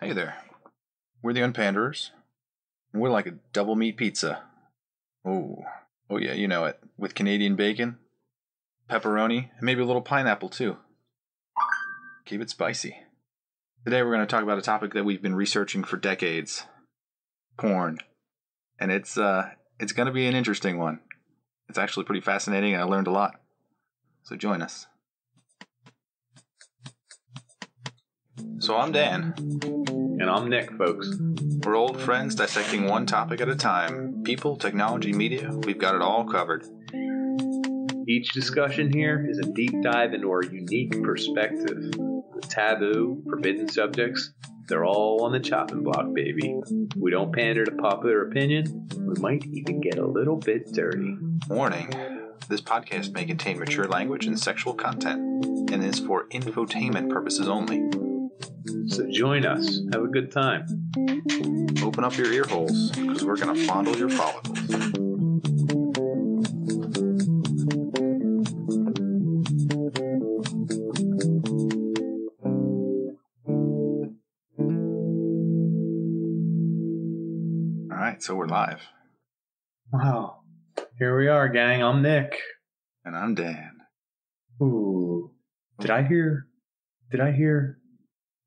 Hey there. We're the Unpanderers, and we're like a double meat pizza. Oh yeah, you know it. With Canadian bacon, pepperoni, and maybe a little pineapple too. Keep it spicy. Today we're going to talk about a topic that we've been researching for decades. Porn. And it's going to be an interesting one. It's actually pretty fascinating, and I learned a lot. So join us. So I'm Dan. And I'm Nick, folks. We're old friends dissecting one topic at a time. People, technology, media, we've got it all covered. Each discussion here is a deep dive into our unique perspective. The taboo, forbidden subjects, they're all on the chopping block, baby. We don't pander to popular opinion. We might even get a little bit dirty. Warning, this podcast may contain mature language and sexual content, and is for infotainment purposes only. So join us. Have a good time. Open up your ear holes, because we're going to fondle your follicles. Alright, so we're live. Wow. Here we are, gang. I'm Nick. And I'm Dan. Ooh. Did I hear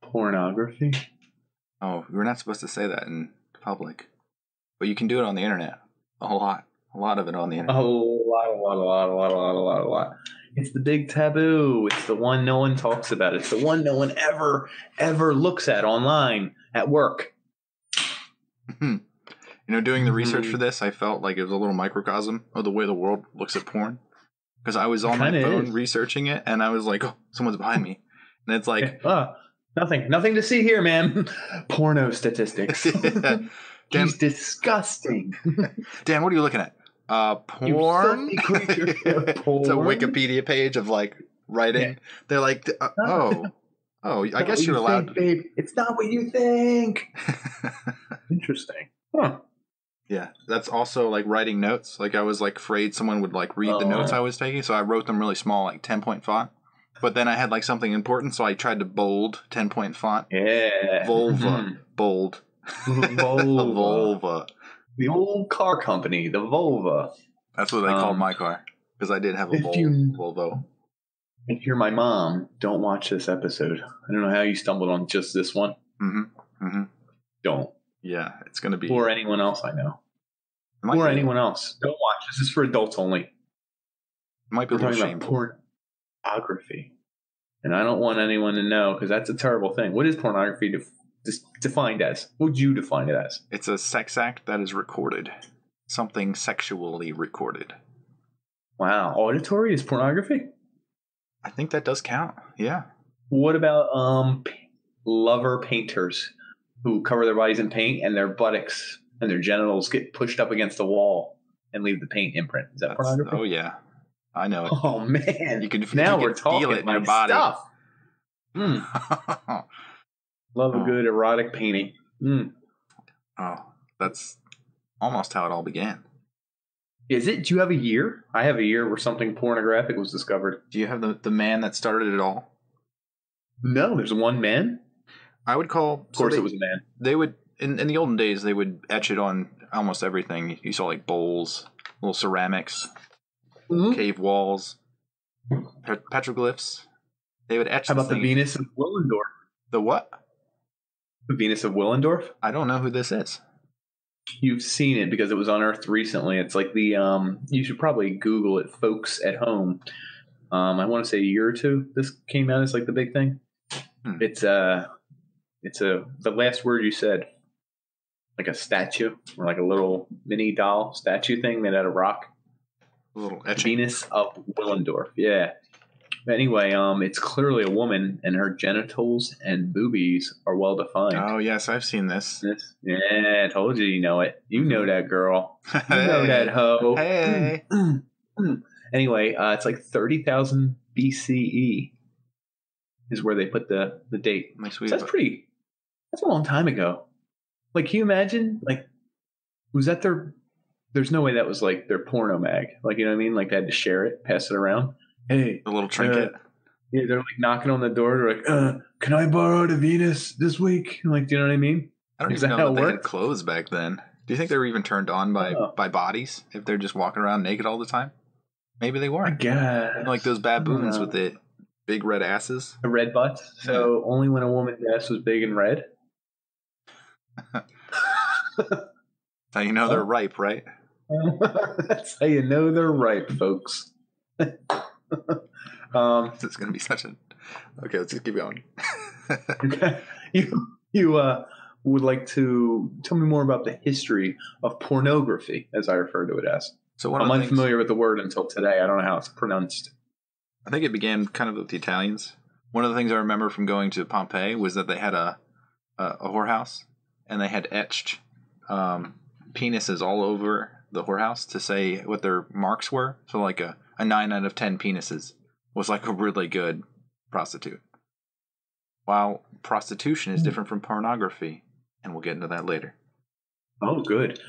pornography? Oh, we're not supposed to say that in public. But you can do it on the internet. A lot of it on the internet. A lot. It's the big taboo. It's the one no one talks about. It's the one no one ever looks at online, at work. Doing the research for this, I felt like it was a little microcosm of the way the world looks at porn. Because I was on my phone researching it, and I was like, oh, someone's behind me. And it's like... Nothing to see here, man. Porno statistics. He's disgusting. Dan, what are you looking at? Porn? You creature. Porn? It's a Wikipedia page of like writing. Yeah. They're like, I guess you're allowed. Think, babe. It's not what you think. Interesting. Huh. Yeah, that's also like writing notes. Like I was like afraid someone would like read the notes I was taking, so I wrote them really small, like 10-point font. But then I had like something important, so I tried to bold 10-point font. Yeah. Vulva. Bold. Volva. The old car company, the Volva. That's what they called my car. Because I did have a Volvo. If you're my mom, don't watch this episode. I don't know how you stumbled on just this one. Don't. Yeah, it's going to be... Or anyone else I know. Or anyone else. Don't watch. This is for adults only. It might be a little shameful. Pornography. And I don't want anyone to know, because that's a terrible thing. What is pornography defined as? What would you define it as? It's a sex act that is recorded. Something sexually recorded. Wow. Auditory is pornography? I think that does count. Yeah. What about lover painters who cover their bodies in paint and their buttocks and their genitals get pushed up against the wall and leave the paint imprint? Is that pornography? Oh, yeah. I know it. Oh, man. You can we're talking feel it in your body. Stuff. Love a good erotic painting. Oh, that's almost how it all began. Is it? Do you have a year? I have a year where something pornographic was discovered. Do you have the man that started it all? No, there's one man. I would call... Of course it was a man. They would, in the olden days, they would etch it on almost everything. You saw like bowls, little ceramics, cave walls, petroglyphs. They would etch. How about the Venus of Willendorf? The what? The Venus of Willendorf? I don't know who this is. You've seen it because it was unearthed recently. It's like the you should probably Google it, folks at home. I want to say a year or two. This came out as like the big thing. It's the last word you said, like a statue or like a little mini doll statue thing made out of rock. A little etching. Venus of Willendorf. Yeah. Anyway, it's clearly a woman, and her genitals and boobies are well defined. Oh yes, I've seen this. Yeah, I told you know it. You know that girl. You know that hoe. Hey. Anyway, it's like 30,000 BCE is where they put the date. So that's a long time ago. Like, can you imagine? Like, was that there's no way that was like their porno mag. Like, you know what I mean? Like, they had to share it, pass it around. Hey, a little trinket. Yeah, they're like knocking on the door. They're like, "Can I borrow the Venus this week?" I'm like, do you know what I mean? I don't Is even that know how that it they had works? clothes back then. Do you think they were even turned on by bodies if they're just walking around naked all the time? Maybe they I weren't. guess. Maybe like those I don't baboons with know. the big red asses. The red butts. Yeah. So only when a woman's ass was big and red. That's how you know they're ripe, right? That's how you know they're ripe, folks. This is going to be such a... Okay, let's just keep going. Okay. You would like to tell me more about the history of pornography, as I refer to it as. So I'm unfamiliar with the word until today. I don't know how it's pronounced. I think it began kind of with the Italians. One of the things I remember from going to Pompeii was that they had a whorehouse, and they had etched penises all over the whorehouse to say what their marks were. So like a 9 out of 10 penises was like a really good prostitute. While prostitution is different from pornography, and we'll get into that later. Oh, good.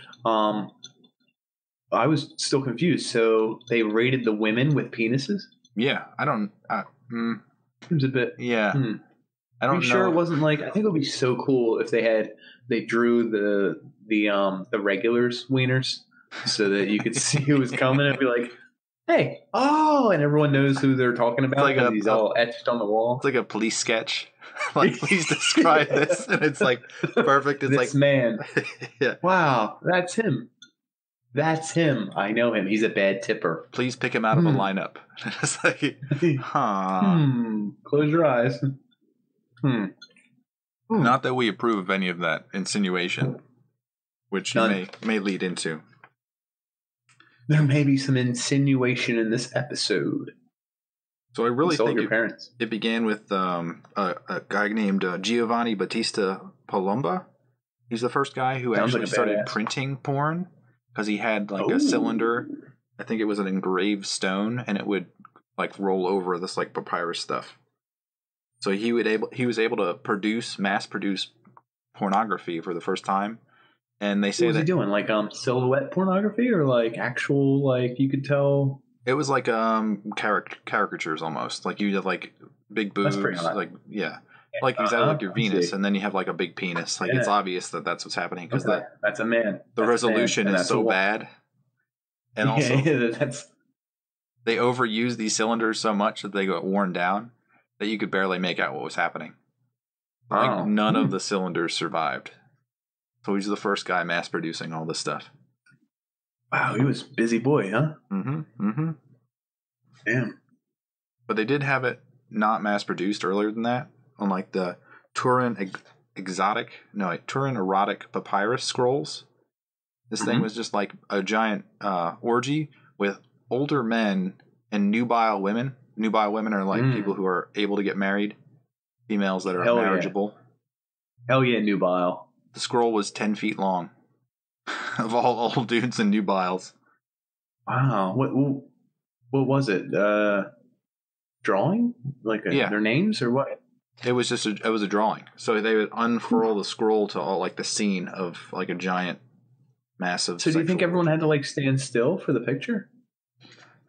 I was still confused. So they rated the women with penises? Yeah, I don't... Seems a bit... Yeah. I don't know. Sure it wasn't like... I think it would be so cool if they drew the regulars wieners so that you could see who was coming and be like, hey, oh, and everyone knows who they're talking about because he's all etched on the wall. It's like a police sketch. Like, please describe this. And it's like perfect. It's this like... man. Yeah. Wow, that's him. That's him. I know him. He's a bad tipper. Please pick him out of a lineup. It's like, Close your eyes. Not that we approve of any of that insinuation, which you may lead into. There may be some insinuation in this episode. So I really think your parents. It began with a guy named Giovanni Battista Palumbo. He's the first guy who actually started printing porn because he had like a cylinder. I think it was an engraved stone, and it would like roll over this like papyrus stuff. So he was able to mass produce pornography for the first time. And they say what was he doing? Like silhouette pornography or like actual like you could tell? It was like caricatures almost. Like you have like big boobs, like like exactly like your Venus, and then you have like a big penis. Like it's obvious that that's what's happening because that's a man. The resolution is so bad, and also they overuse these cylinders so much that they got worn down that you could barely make out what was happening. Like none of the cylinders survived. So he's the first guy mass producing all this stuff. Wow, he was a busy boy, huh? Damn. But they did have it not mass produced earlier than that on like the Turin erotic papyrus scrolls. This thing was just like a giant orgy with older men and nubile women. Nubile women are like people who are able to get married, females that are marriageable. Hell yeah, nubile. The scroll was 10 feet long of all old dudes and nubiles. Wow. What was it? Drawing? Like their names or what? It was just it was a drawing. So they would unfurl the scroll to all like the scene of like a giant, massive. So do you think everyone had to like stand still for the picture?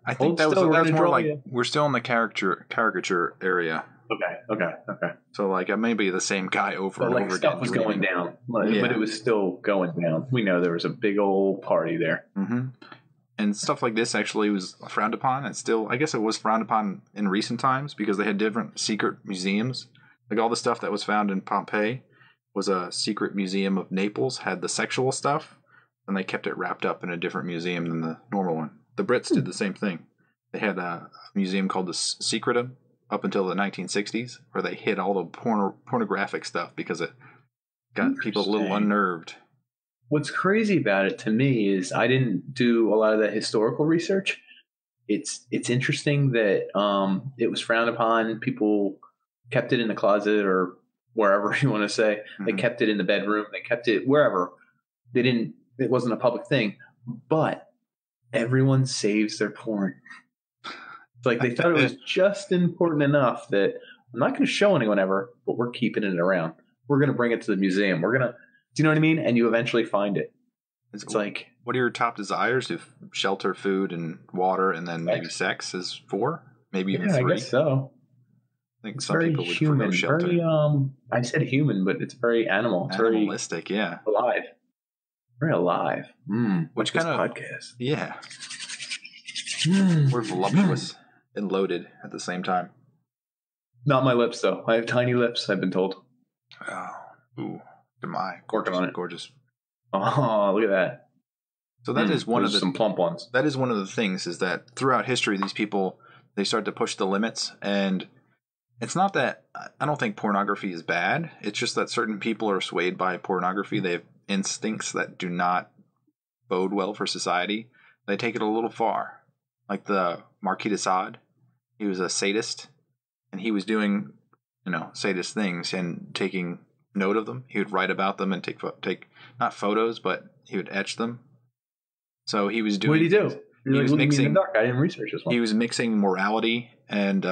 I think that was more like we're still in the caricature area. Okay. So like it may be the same guy over and over again. Stuff was going down, but it was still going down. We know there was a big old party there. And stuff like this actually was frowned upon. And still, I guess it was frowned upon in recent times because they had different secret museums. Like all the stuff that was found in Pompeii was a secret museum of Naples, had the sexual stuff, and they kept it wrapped up in a different museum than the normal one. The Brits did the same thing. They had a museum called the Secretive up until the 1960s, where they hid all the pornographic stuff because it got people a little unnerved. What's crazy about it to me is I didn't do a lot of that historical research. It's interesting that it was frowned upon. People kept it in the closet or wherever you want to say. They kept it in the bedroom. They kept it wherever. It wasn't a public thing. But everyone saves their porn. It's like they thought it was just important enough that I'm not going to show anyone ever, but we're keeping it around. We're going to bring it to the museum. Do you know what I mean? And you eventually find it. It's like, what are your top desires? If shelter, food, and water, and then maybe sex is 4, maybe even 3. I guess so. I think It's some very people would human. prefer shelter. Very I said human, but it's very animal. It's Animalistic, yeah. very alive. Very alive. Which like kind of podcast. Yeah. We're voluptuous and loaded at the same time. Not my lips though. I have tiny lips, I've been told. Oh, ooh, my Working on it. Gorgeous. Oh, look at that. So that is one of the some plump ones. That is one of the things, is that throughout history, these people, they start to push the limits, and it's not that I don't think pornography is bad. It's just that certain people are swayed by pornography. They have instincts that do not bode well for society. They take it a little far. Like the Marquis de Sade, he was a sadist, and he was doing, sadist things and taking note of them. He would write about them and take not photos, but he would etch them. So he was doing. What did he do? He was mixing. In the dark. I didn't research this one. He was mixing morality and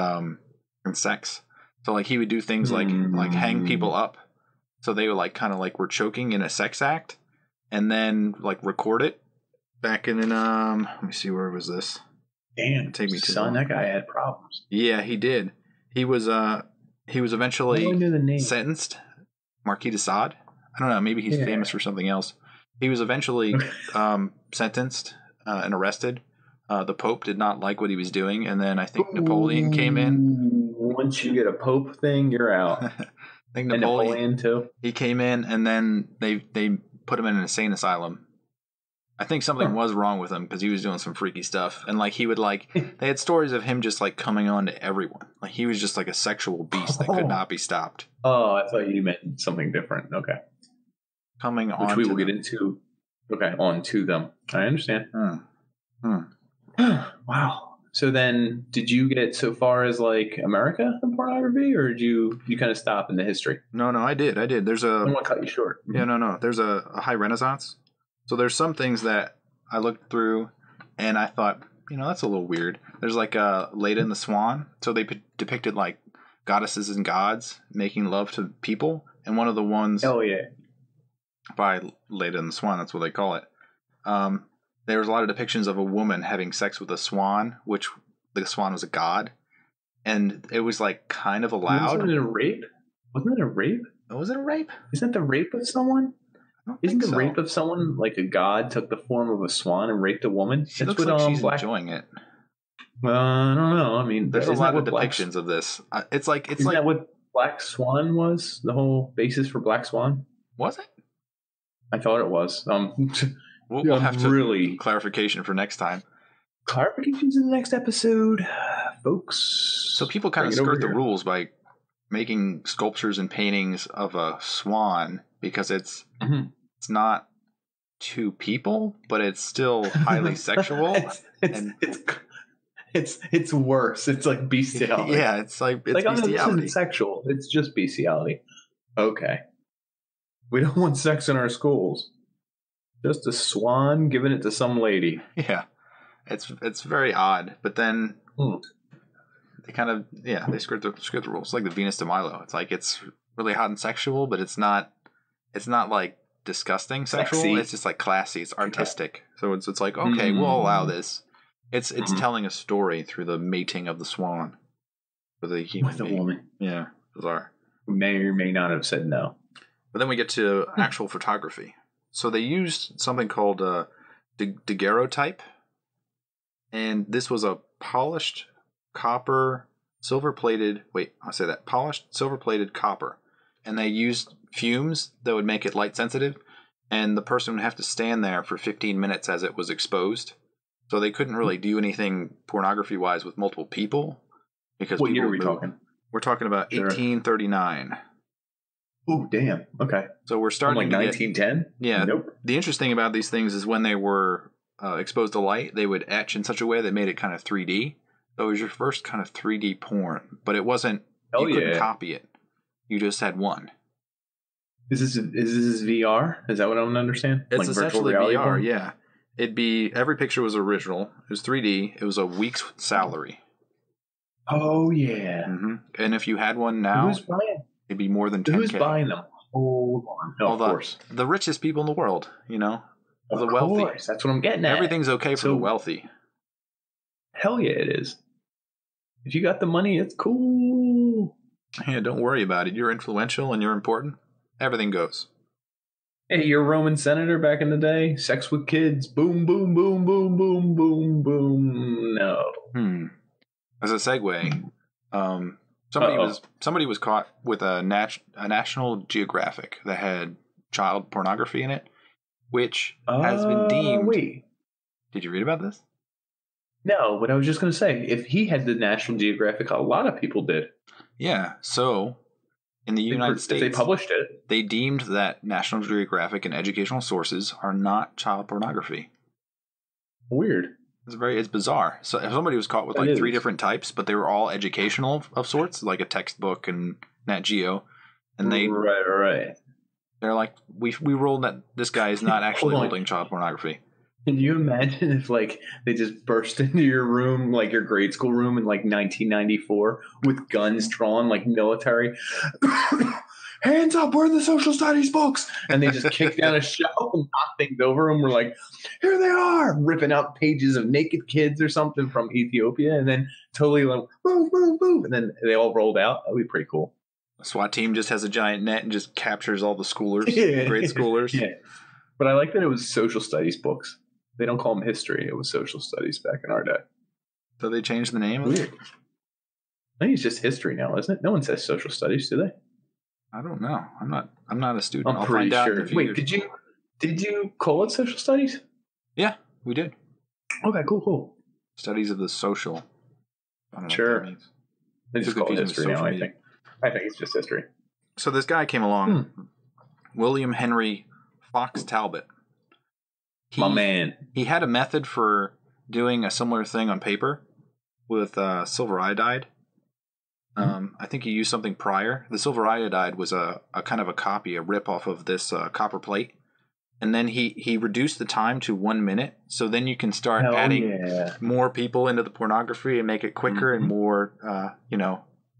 sex. So like he would do things like hang people up, so they would kind of were choking in a sex act, and then record it back in let me see, where was this? Damn, take me to son, that guy had problems. Yeah, he did. He was eventually sentenced. Marquis de Sade. I don't know. Maybe he's famous for something else. He was eventually sentenced and arrested. The Pope did not like what he was doing, and then I think Napoleon came in. Once you get a Pope thing, you're out. I think Napoleon too. He came in, and then they put him in an insane asylum. I think something was wrong with him because he was doing some freaky stuff, and he would they had stories of him just coming on to everyone. He was just a sexual beast that could not be stopped. Oh, I thought you meant something different. Okay, coming on, which we will get into. Okay, on to them. I understand. Wow. So then, did you get so far as America in pornography, or did you kind of stop in the history? No, I did. There's I don't want to cut you short. Yeah, no. There's a high renaissance. So there's some things that I looked through, and I thought, that's a little weird. There's Leda and the Swan. So they depicted goddesses and gods making love to people, and one of the ones, by Leda and the Swan, that's what they call it. There was a lot of depictions of a woman having sex with a swan, which the swan was a god, and it was kind of allowed. Wasn't it a rape? Wasn't it a rape? Was it a rape? Isn't it the rape of someone? Isn't the rape of someone a god took the form of a swan and raped a woman? She looks like she's enjoying it. Well, I don't know. I mean, there's a lot of depictions of this. It's isn't that what Black Swan was? The whole basis for Black Swan? Was it? I thought it was. We'll have to clarification for next time. Clarifications in the next episode, folks. So people kind of skirt the rules by making sculptures and paintings of a swan because it's not two people, but it's still highly sexual. It's worse. It's like bestiality. Yeah, it's bestiality. This isn't sexual. It's just bestiality. Okay. We don't want sex in our schools. Just a swan giving it to some lady. Yeah. It's very odd. But then they kind of they skirt the rules. Like the Venus de Milo. It's really hot and sexual, but it's not disgusting sexual. Sexy. It's just classy. It's artistic. So it's okay, we'll allow this. It's telling a story through the mating of the swan with a human being. Woman. Yeah, bizarre. May or may not have said no. But then we get to actual photography. So they used something called daguerreotype, and this was a polished copper, silver-plated. Polished silver-plated copper, and they used fumes that would make it light sensitive, and the person would have to stand there for 15 minutes as it was exposed. So they couldn't really do anything pornography-wise with multiple people because what year are we talking? We're talking about 1839. Oh, damn. Okay. So we're starting 1910? Yeah. Nope. The interesting about these things is when they were exposed to light, they would etch in such a way that made it kind of 3D. So it was your first kind of 3D porn, but it wasn't. You couldn't copy it. You just had one. Is this VR? Is that what I don't understand? It's essentially VR. Porn? Yeah. It'd be every picture was original. It was 3D. It was a week's salary. Oh yeah. Mm-hmm. And if you had one now, who's buying? It'd be more than 10K. Who's buying them? Hold on. No, of course. The richest people in the world, the wealthy. Of course. That's what I'm getting at. Everything's okay for the wealthy. Hell yeah, it is. If you got the money, it's cool. Yeah, don't worry about it. You're influential and you're important. Everything goes. Hey, you're a Roman senator back in the day. Sex with kids. Boom, boom, boom, boom, boom, boom, boom. No. As a segue, somebody was caught with a National Geographic that had child pornography in it, which has been deemed. Wait. Did you read about this? No, but I was just going to say, if he had the National Geographic, a lot of people did. Yeah, so in the United States, they published it. They deemed that National Geographic and educational sources are not child pornography. Weird. It's bizarre. So if somebody was caught with like 3 different types, but they were all educational of sorts, like a textbook and Nat Geo, and they right. They're like, we ruled that this guy is not actually holding child pornography. Can you imagine if, like, they just burst into your room, like your grade school room in, like, 1994 with guns drawn, like military? Hands up, we're in the social studies books. And they just kick down a shelf and knock things over. And we're like, here they are, ripping out pages of naked kids or something from Ethiopia. And then totally like, move, move, move. And then they all rolled out. That would be pretty cool. A SWAT team just has a giant net and just captures all the schoolers, grade schoolers. Yeah. But I like that it was social studies books. They don't call them history. It was social studies back in our day. So they changed the name? Weird. I think it's just history now, isn't it? No one says social studies, do they? I don't know. I'm not a student. I'll find out. Wait, did you call it social studies? Yeah, we did. Okay, cool. Studies of the social. I don't know sure. What that means. They just call it history now, I think. I think it's just history. So this guy came along, William Henry Fox Talbot. My man. He had a method for doing a similar thing on paper with silver iodide. I think he used something prior. The silver iodide was a kind of a copy, a rip-off of this copper plate. And then he reduced the time to 1 minute. So then you can start adding more people into the pornography and make it quicker and more,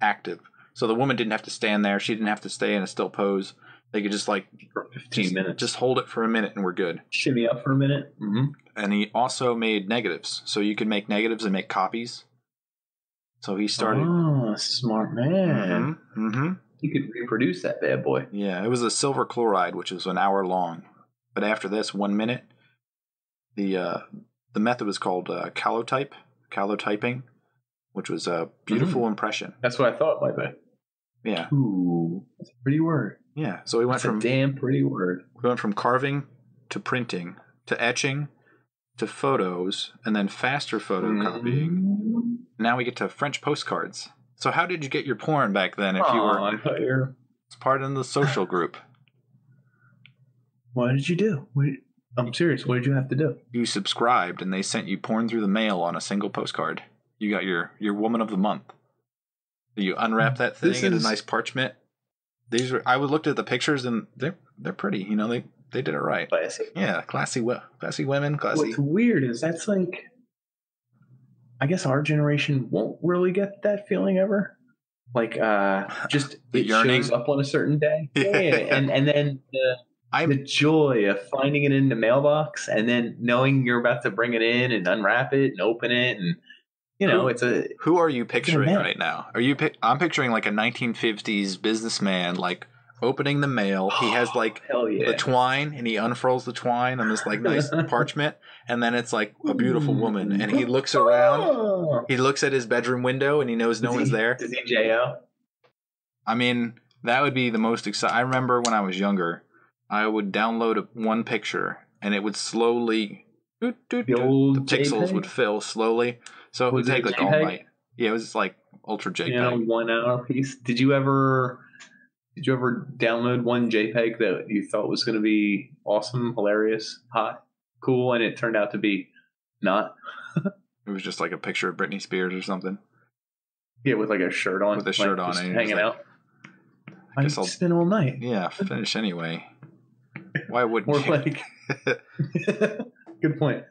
active. So the woman didn't have to stand there. She didn't have to stay in a still pose. They could just for 15 minutes. Just hold it for a minute and we're good. Shimmy up for a minute. Mm-hmm. And he also made negatives. So you could make negatives and make copies. So he started. Oh, smart man. Mm-hmm. He could reproduce that bad boy. Yeah, it was a silver chloride, which was an hour long. But after this, 1 minute, the method was called calotyping, which was a beautiful impression. That's what I thought it might be. Yeah. Ooh, that's a pretty word. Yeah. So we went from a damn pretty word. We went from carving to printing to etching to photos and then faster photocopying. Now we get to French postcards. So how did you get your porn back then if you were part of the social group? What did you do? I'm serious. What did you have to do? You subscribed and they sent you porn through the mail on a single postcard. You got your woman of the month. You unwrap that thing in a nice parchment. I looked at the pictures and they're pretty. You know, they did it right. Classy. Yeah, classy women. Classy. What's weird is that's like, I guess our generation won't really get that feeling ever. Like, just it yearning. Shows up on a certain day. Yeah. and then the joy of finding it in the mailbox and then knowing you're about to bring it in and unwrap it and open it and who are you picturing right now? I'm picturing like a 1950s businessman like opening the mail. He has like the twine and he unfurls the twine on this like nice parchment and then it's like a beautiful woman and he looks around. He looks at his bedroom window and he knows no one's there. Does he J.O.? I mean, that would be the most exciting. I remember when I was younger, I would download one picture and it would slowly the pixels would fill slowly. So it would take like all night. Yeah, it was like ultra JPEG. 1 hour piece. Did you ever download one JPEG that you thought was going to be awesome, hilarious, hot, cool, and it turned out to be not? It was just like a picture of Britney Spears or something. Yeah, with like a shirt on. With a shirt on. And hanging out. I guess I'll spend all night. Yeah, finish anyway. Why wouldn't you? Like, good point.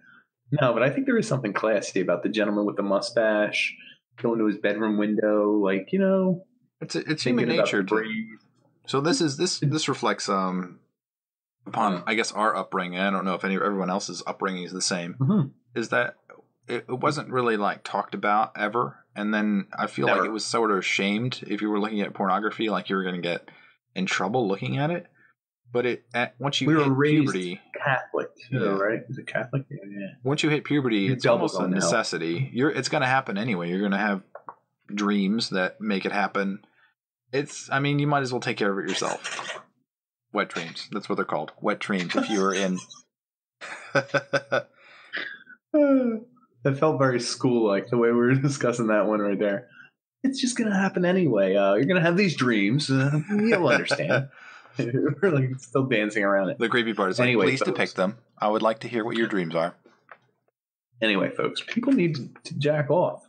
No, but I think there is something classy about the gentleman with the mustache going to his bedroom window, like, it's human nature. So this reflects upon I guess our upbringing. I don't know if everyone else's upbringing is the same. Mm-hmm. Is that it wasn't really like talked about ever. And then I feel like it was sort of shamed if you were looking at pornography, like you were going to get in trouble looking at it. But once you hit puberty, Catholic, right? Is it Catholic? Yeah. Once you hit puberty, it's almost a necessity. It's going to happen anyway. You're going to have dreams that make it happen. You might as well take care of it yourself. Wet dreams. That's what they're called. Wet dreams. If you were in. That felt very school-like, the way we were discussing that one right there. It's just going to happen anyway. You're going to have these dreams. You'll understand. We're like still dancing around it. The creepy part is please depict them. I would like to hear what your dreams are. Anyway, folks, people need to jack off.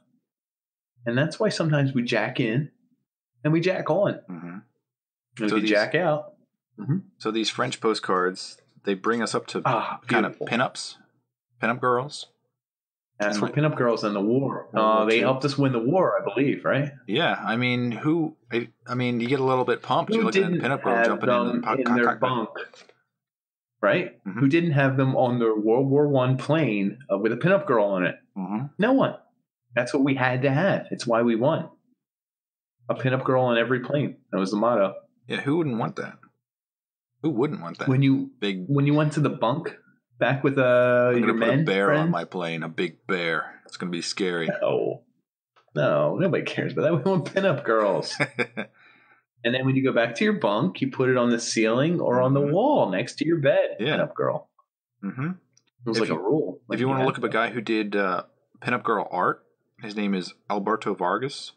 And that's why sometimes we jack in and we jack on. Mm-hmm. And we jack out. Mm-hmm. So these French postcards, they bring us up to kind of pinups, pinup girls. That's for pinup girls in the war. They helped us win the war, I believe, right? Yeah, you get a little bit pumped. You're looking at a pinup girl jumping in their bunk, right? Mm-hmm. Who didn't have them on their World War I plane with a pinup girl on it? Mm-hmm. No one. That's what we had to have. It's why we won. A pinup girl on every plane. That was the motto. Yeah, who wouldn't want that? Who wouldn't want that? When you went to the bunk back with your men, put a bear on my plane, a big bear. It's gonna be scary. No, nobody cares about that. We want pinup girls. And then when you go back to your bunk, you put it on the ceiling or on the wall next to your bed. Yeah. Pinup girl. Mm-hmm. It was like a rule. If you want to look up a guy who did pinup girl art, his name is Alberto Vargas.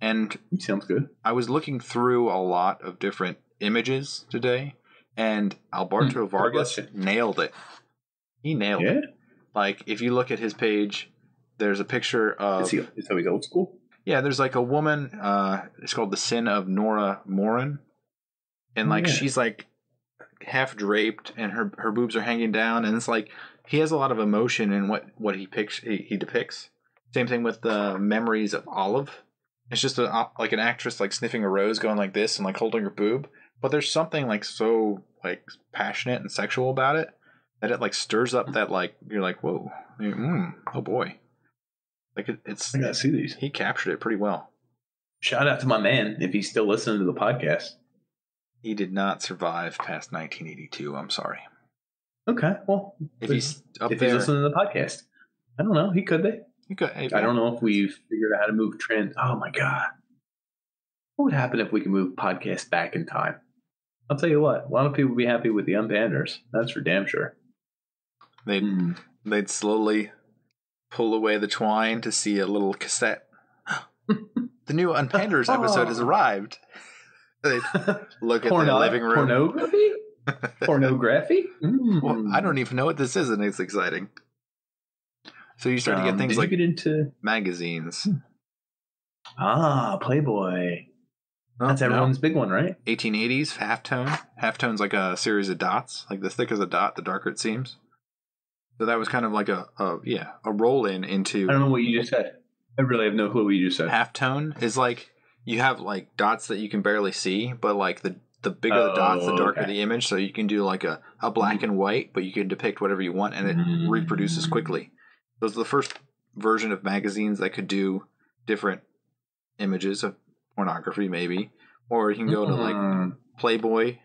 And he sounds good. I was looking through a lot of different images today, and Alberto Vargas nailed it. He nailed it. Like, if you look at his page, there's a picture of... Is that he's old school? Yeah, there's like a woman, it's called The Sin of Nora Morin. And she's like half draped and her boobs are hanging down. And it's like, he has a lot of emotion in what he depicts. Same thing with the Memories of Olive. It's just like an actress like sniffing a rose going like this and like holding her boob. But there's something like so like passionate and sexual about it that it like stirs up that like, you're like, whoa, oh boy. Like it's. I gotta see these. He captured it pretty well. Shout out to my man if he's still listening to the podcast. He did not survive past 1982. I'm sorry. Okay, well, if he's listening to the podcast, I don't know. He could be. He could. I don't know if we've figured out how to move trends. Oh my god, what would happen if we could move podcasts back in time? I'll tell you what. A lot of people would be happy with the Unpanders. That's for damn sure. They'd slowly pull away the twine to see a little cassette. The new Unpanders episode has arrived. They look at their living room. Pornography? Pornography? Well, I don't even know what this is, and it's exciting. So you start to get things like get into magazines. Playboy. That's everyone's big one, right? 1880s, Halftone. Halftone's like a series of dots. Like the thicker the dot, the darker it seems. So that was kind of like a roll-in into... I don't know what you just said. I really have no clue what you just said. Halftone is like, you have like dots that you can barely see, but like the bigger the dots, the darker the image. So you can do like a black and white, but you can depict whatever you want, and it reproduces quickly. It was the first version of magazines that could do different images of pornography, maybe. Or you can go to like Playboy,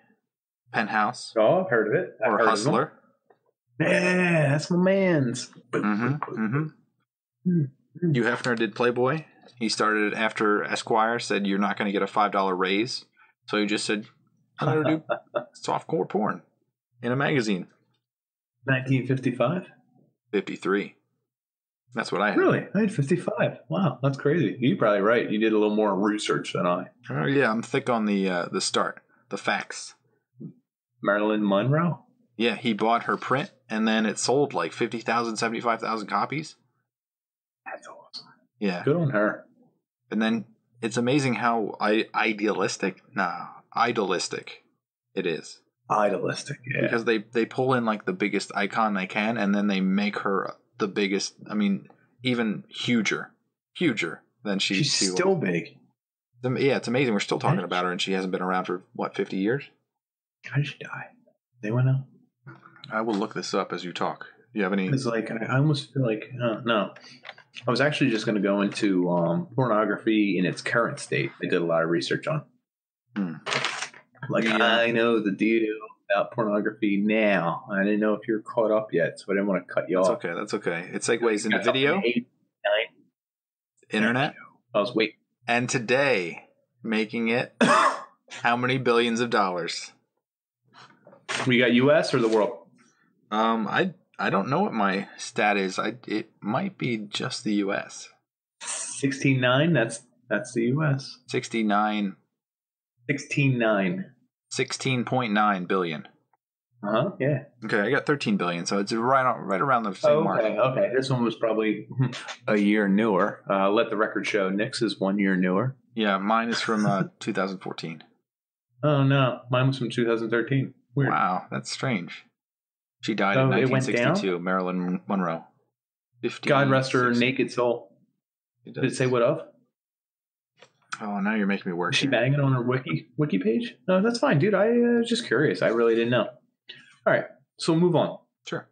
Penthouse. Oh, I've heard of it. Or Hustler. Yeah, that's my man's. Hugh Hefner did Playboy. He started after Esquire said you're not going to get a $5 raise. So he just said, I'm going to do softcore porn in a magazine. 1955? 53. That's what I had. Really? I had 55. Wow, that's crazy. You're probably right. You did a little more research than I. Yeah, I'm thick on the start, the facts. Marilyn Monroe? Yeah, he bought her print, and then it sold like 50,000, 75,000 copies. That's awesome. Yeah. Good on her. And then it's amazing how idealistic it is. Idealistic, yeah. Because they pull in like the biggest icon they can, and then they make her the biggest, even huger than she's still big. Yeah, it's amazing. We're still talking about her, and she hasn't been around for, 50 years? How did she die? They went out? I will look this up as you talk. You have any? It's like I almost feel like no. I was actually just going to go into pornography in its current state. I did a lot of research on. Like I know the deal about pornography now. I didn't know if you're caught up yet, so I didn't want to cut you off. That's okay. It segues into video, 8, 9. internet. I was waiting. And today, making it how many billions of dollars? We got U.S. or the world? I don't know what my stat is. It might be just the U.S. 16.9. That's the U.S. 69. 16.9. 16.9 billion. Yeah. Okay, I got 13 billion, so it's right around the same mark. Okay. This one was probably a year newer. Let the record show Nick's is 1 year newer. Yeah, mine is from 2014. Oh no, mine was from 2013. Weird. Wow, that's strange. She died in 1962, Marilyn Monroe. God rest her naked soul. Did it say what of? Oh, now you're making me work. Is she banging on her wiki page? No, that's fine, dude. I was just curious. I really didn't know. All right, so we'll move on. Sure.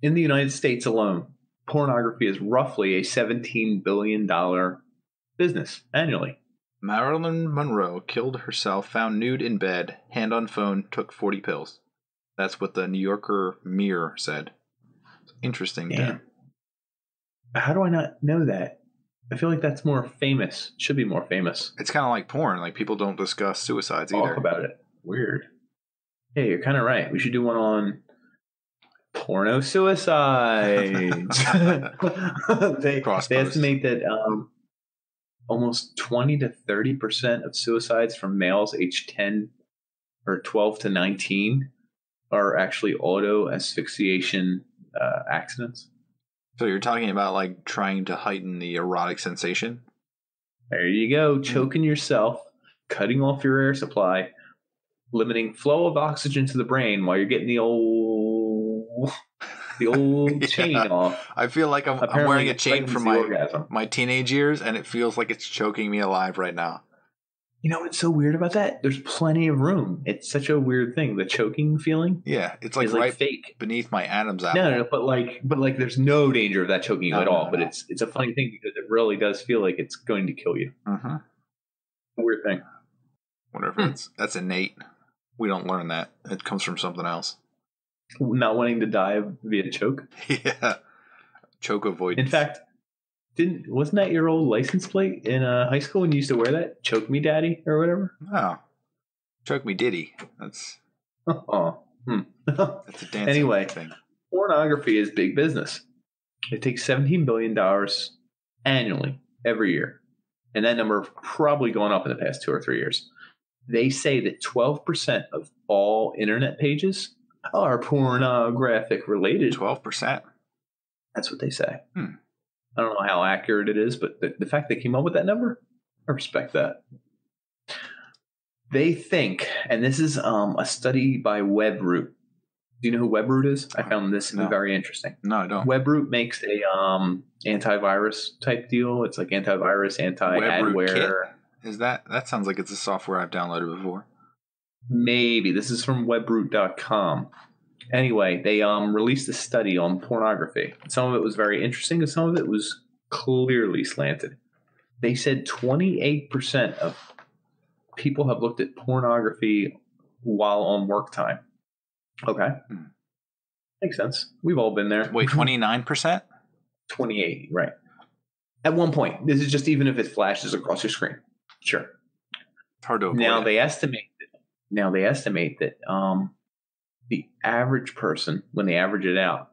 In the United States alone, pornography is roughly a $17 billion business annually. Marilyn Monroe killed herself, found nude in bed, hand on phone, took 40 pills. That's what the New Yorker Mirror said. Interesting. Damn. How do I not know that? I feel like that's more famous. Should be more famous. It's kind of like porn. Like, people don't discuss suicides either. Talk about it. Weird. Yeah, you're kind of right. We should do one on porno suicides. They estimate that almost 20 to 30% of suicides from males aged 10 or 12 to 19 are actually auto asphyxiation accidents. So you're talking about like trying to heighten the erotic sensation? There you go. Choking yourself, cutting off your air supply, limiting flow of oxygen to the brain while you're getting the old chain off. I feel like I'm wearing a chain from my teenage years, and it feels like it's choking me alive right now. You know what's so weird about that? There's plenty of room. It's such a weird thing. The choking feeling. Yeah, it's like right fake beneath my Adam's apple. No, but like, there's no danger of that choking you at all. No. But it's a funny thing because it really does feel like it's going to kill you. Mm-hmm. Weird thing. Wonder if that's innate. We don't learn that. It comes from something else. Not wanting to die via choke. Yeah, choke avoidance. In fact, wasn't that your old license plate in high school when you used to wear that? Choke me, daddy, or whatever. Oh, choke me, diddy. That's that's a dancing anyway thing. Pornography is big business. It takes $17 billion annually every year, and that number probably gone up in the past 2 or 3 years. They say that 12% of all internet pages are pornographic related. 12%. That's what they say. I don't know how accurate it is, but the fact they came up with that number, I respect that. They think, and this is a study by WebRoot. Do you know who WebRoot is? I found this very interesting. No, I don't. WebRoot makes a antivirus type deal. It's like antivirus, anti-adware. Is that sounds like it's a software I've downloaded before. Maybe. This is from webroot.com. Anyway, they released a study on pornography. Some of it was very interesting, and some of it was clearly slanted. They said 28% of people have looked at pornography while on work time. Okay. Makes sense. We've all been there. Wait, 29%? 28, right. At one point. This is just even if it flashes across your screen. Sure. It's hard to avoid. Now they estimate that the average person, when they average it out,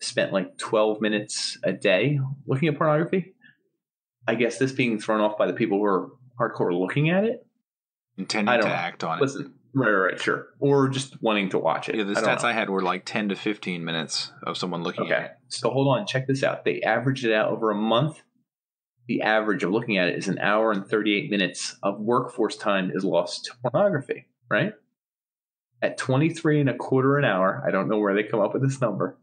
spent like 12 minutes a day looking at pornography. I guess this being thrown off by the people who are hardcore looking at it. Intending to act on it. Listen, right, sure. Or just wanting to watch it. Yeah, the stats I had were like 10 to 15 minutes of someone looking at it. So hold on, check this out. They averaged it out over a month. The average of looking at it is an hour and 38 minutes of workforce time is lost to pornography, right? At 23 and a quarter an hour, I don't know where they come up with this number.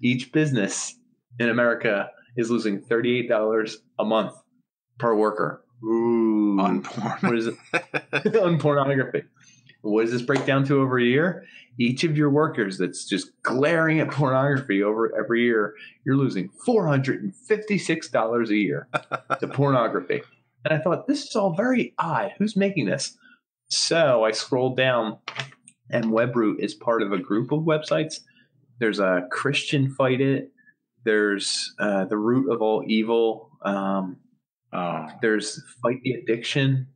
Each business in America is losing $38 a month per worker. Ooh. On porn. What is it? On pornography. What does this break down to over a year? Each of your workers that's just glaring at pornography over every year, you're losing $456 a year to pornography. And I thought, this is all very odd. Who's making this? So I scrolled down, and Webroot is part of a group of websites. There's a Christian Fight It. There's the Root of All Evil. There's Fight the Addiction.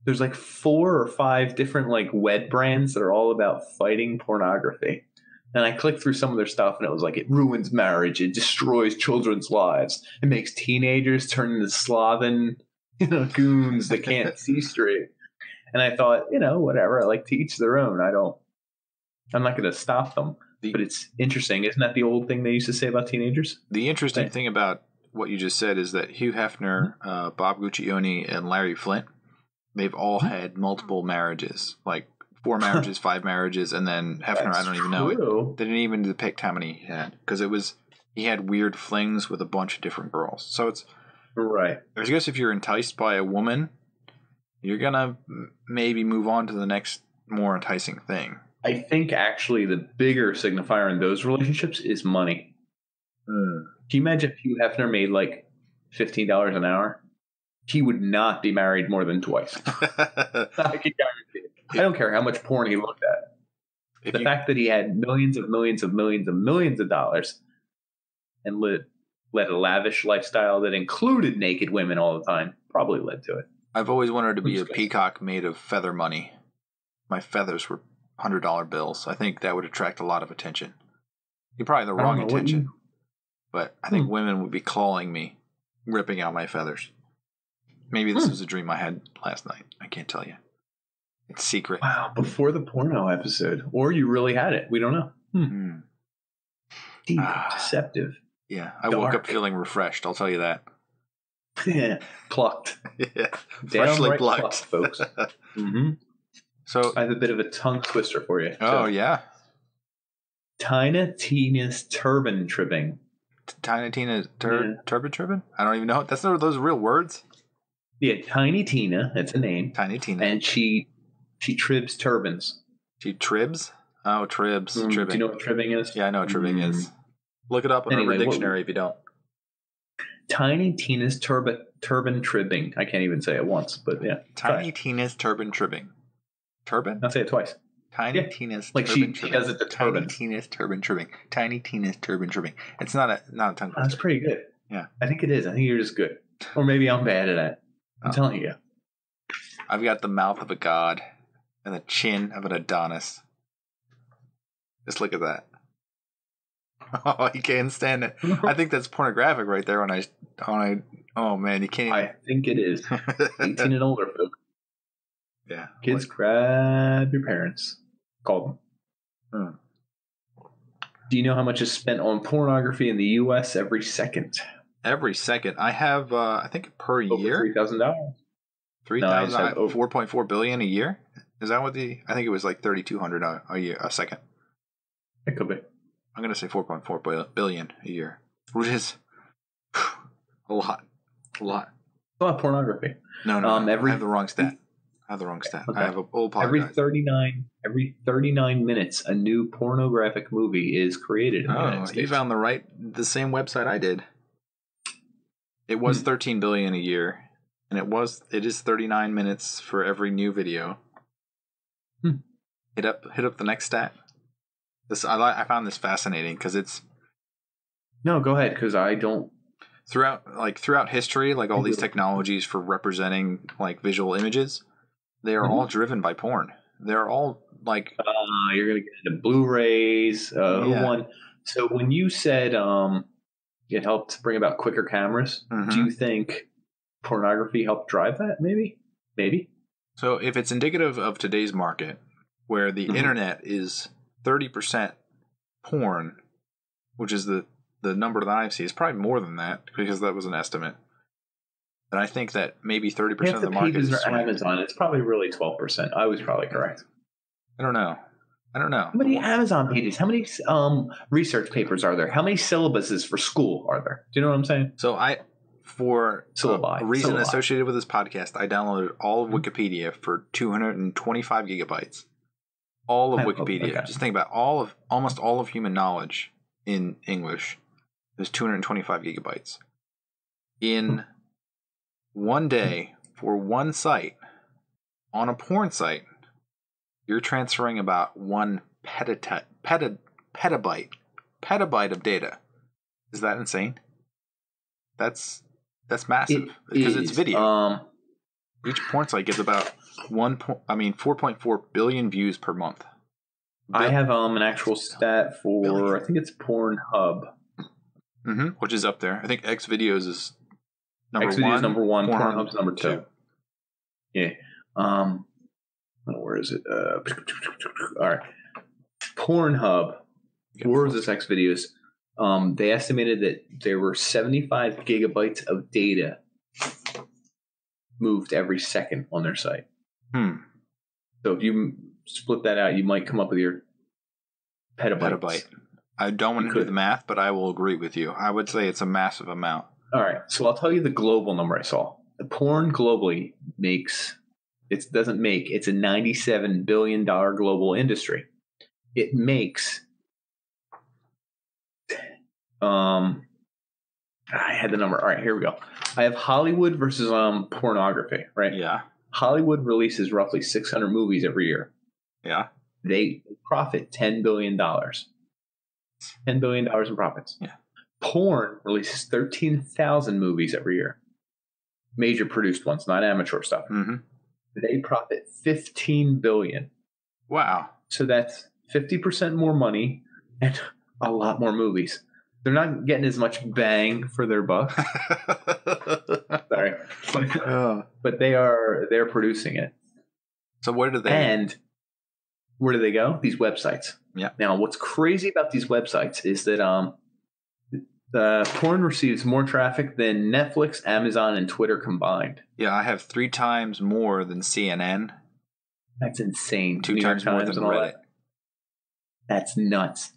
There's like 4 or 5 different like web brands that are all about fighting pornography. And I clicked through some of their stuff, and it was like, it ruins marriage. It destroys children's lives. It makes teenagers turn into sloven, goons that can't see straight. And I thought, whatever. I like to each their own. I'm not going to stop them. But it's interesting. Isn't that the old thing they used to say about teenagers? The interesting thing about what you just said is that Hugh Hefner, Bob Guccione, and Larry Flint, they've all had multiple marriages, like 4 marriages, 5 marriages, and then Hefner, I don't even know it. They didn't even depict how many he had, because he had weird flings with a bunch of different girls. So it's right. I guess if you're enticed by a woman, you're gonna maybe move on to the next more enticing thing. I think actually the bigger signifier in those relationships is money. Can you imagine if Hugh Hefner made like $15 an hour? He would not be married more than twice. I can guarantee it. I don't care how much porn he looked at. The fact that he had millions of dollars and led a lavish lifestyle that included naked women all the time probably led to it. I've always wanted to be a peacock made of feather money. My feathers were $100 bills. I think that would attract a lot of attention. You're probably the wrong attention, but I think women would be clawing me, ripping out my feathers. Maybe this was a dream I had last night. I can't tell you. It's secret. Wow, before the porno episode. Or you really had it. We don't know. Deep, deceptive. Yeah, I woke up feeling refreshed, I'll tell you that. Yeah, plucked. Yeah, freshly plucked, folks. So I have a bit of a tongue twister for you. Oh, yeah. Tina Tina's turban trimming. Tina Tina's turban trimming? I don't even know. That's not those real words? Yeah, Tiny Tina. That's a name. Tiny Tina. And she tribs turbans. She tribs? Oh, tribs. Tribbing. Do you know what tribbing is? Yeah, I know what tribbing is. Look it up in Urban Dictionary if you don't. Tiny Tina's turban trimming. I can't even say it once, but yeah. Tiny Tina's turban trimming. Turban? I'll say it twice. Tiny Tina's like turban she does it to turban. Tiny Tina's turban trimming. Tiny Tina's turban trimming. It's not a tongue twister. That's pretty good. Yeah. I think it is. I think you're just good. Or maybe I'm bad at it. I'm telling you. I've got the mouth of a god and the chin of an Adonis. Just look at that. Oh, you can't stand it. I think that's pornographic right there when I oh man, you can't even... I think it is. 18 and older, folks. Yeah. Kids, grab your parents. Call them. Do you know how much is spent on pornography in the U.S. every second? Every second. I have, I think per year. $3,000. $3,000. 4.4 billion a year. Is that what I think it was like 3,200 a year, a second. It could be. I'm gonna say 4.4 billion a year, which is a lot. A lot. It's not pornography. No. I have the wrong stat. Okay. I have a old apologize. Every 39 minutes, a new pornographic movie is created in the United States. You found the same website I did. It was 13 billion a year, and it is 39 minutes for every new video. Hit up the next stat. I found this fascinating because it's. No, go ahead, because I don't. Throughout history, like all these technologies for representing like visual images, they are all driven by porn. They're all like. You're gonna get into Blu-rays. Who won? So when you said it helped bring about quicker cameras, do you think pornography helped drive that? Maybe. So if it's indicative of today's market, where the internet is 30% porn, which is the number that I've seen, is probably more than that because that was an estimate. And I think that maybe 30% of the market is Amazon. It's probably really 12%. I was probably correct. I don't know. How many Amazon pages? How many research papers are there? How many syllabuses for school are there? Do you know what I'm saying? So for a reason associated with this podcast, I downloaded all of Wikipedia for 225 gigabytes. all of Wikipedia. Okay. Just think about almost all of human knowledge in English is 225 gigabytes. In one day, for one site, on a porn site, you're transferring about 1 petabyte of data. Is that insane? That's massive because it's video. Each porn site gets about 4.4 billion views per month. I have an actual stat for billion. I think it's Pornhub, which is up there. I think X videos is number one. X videos is number one. Pornhub's number two. Yeah. Where is it? All right. Pornhub. Where is this X videos? They estimated that there were 75 gigabytes of data moved every second on their site. So if you split that out, you might come up with your petabyte. I don't want to do the math, but I will agree with you. I would say it's a massive amount. All right. So I'll tell you the global number I saw. The porn globally it's a $97 billion global industry. It makes I had the number. All right, here we go. I have Hollywood versus pornography, right? Yeah. Hollywood releases roughly 600 movies every year. Yeah. They profit $10 billion. $10 billion in profits. Yeah. Porn releases 13,000 movies every year. Major produced ones, not amateur stuff. They profit $15 billion. Wow. So that's 50% more money and a lot more movies. They're not getting as much bang for their buck. Sorry. But they're producing it. So where do they go? These websites. Yeah. Now, what's crazy about these websites is that the porn receives more traffic than Netflix, Amazon, and Twitter combined. Yeah, I have 3 times more than CNN. That's insane. 2 times more than Reddit. That's nuts.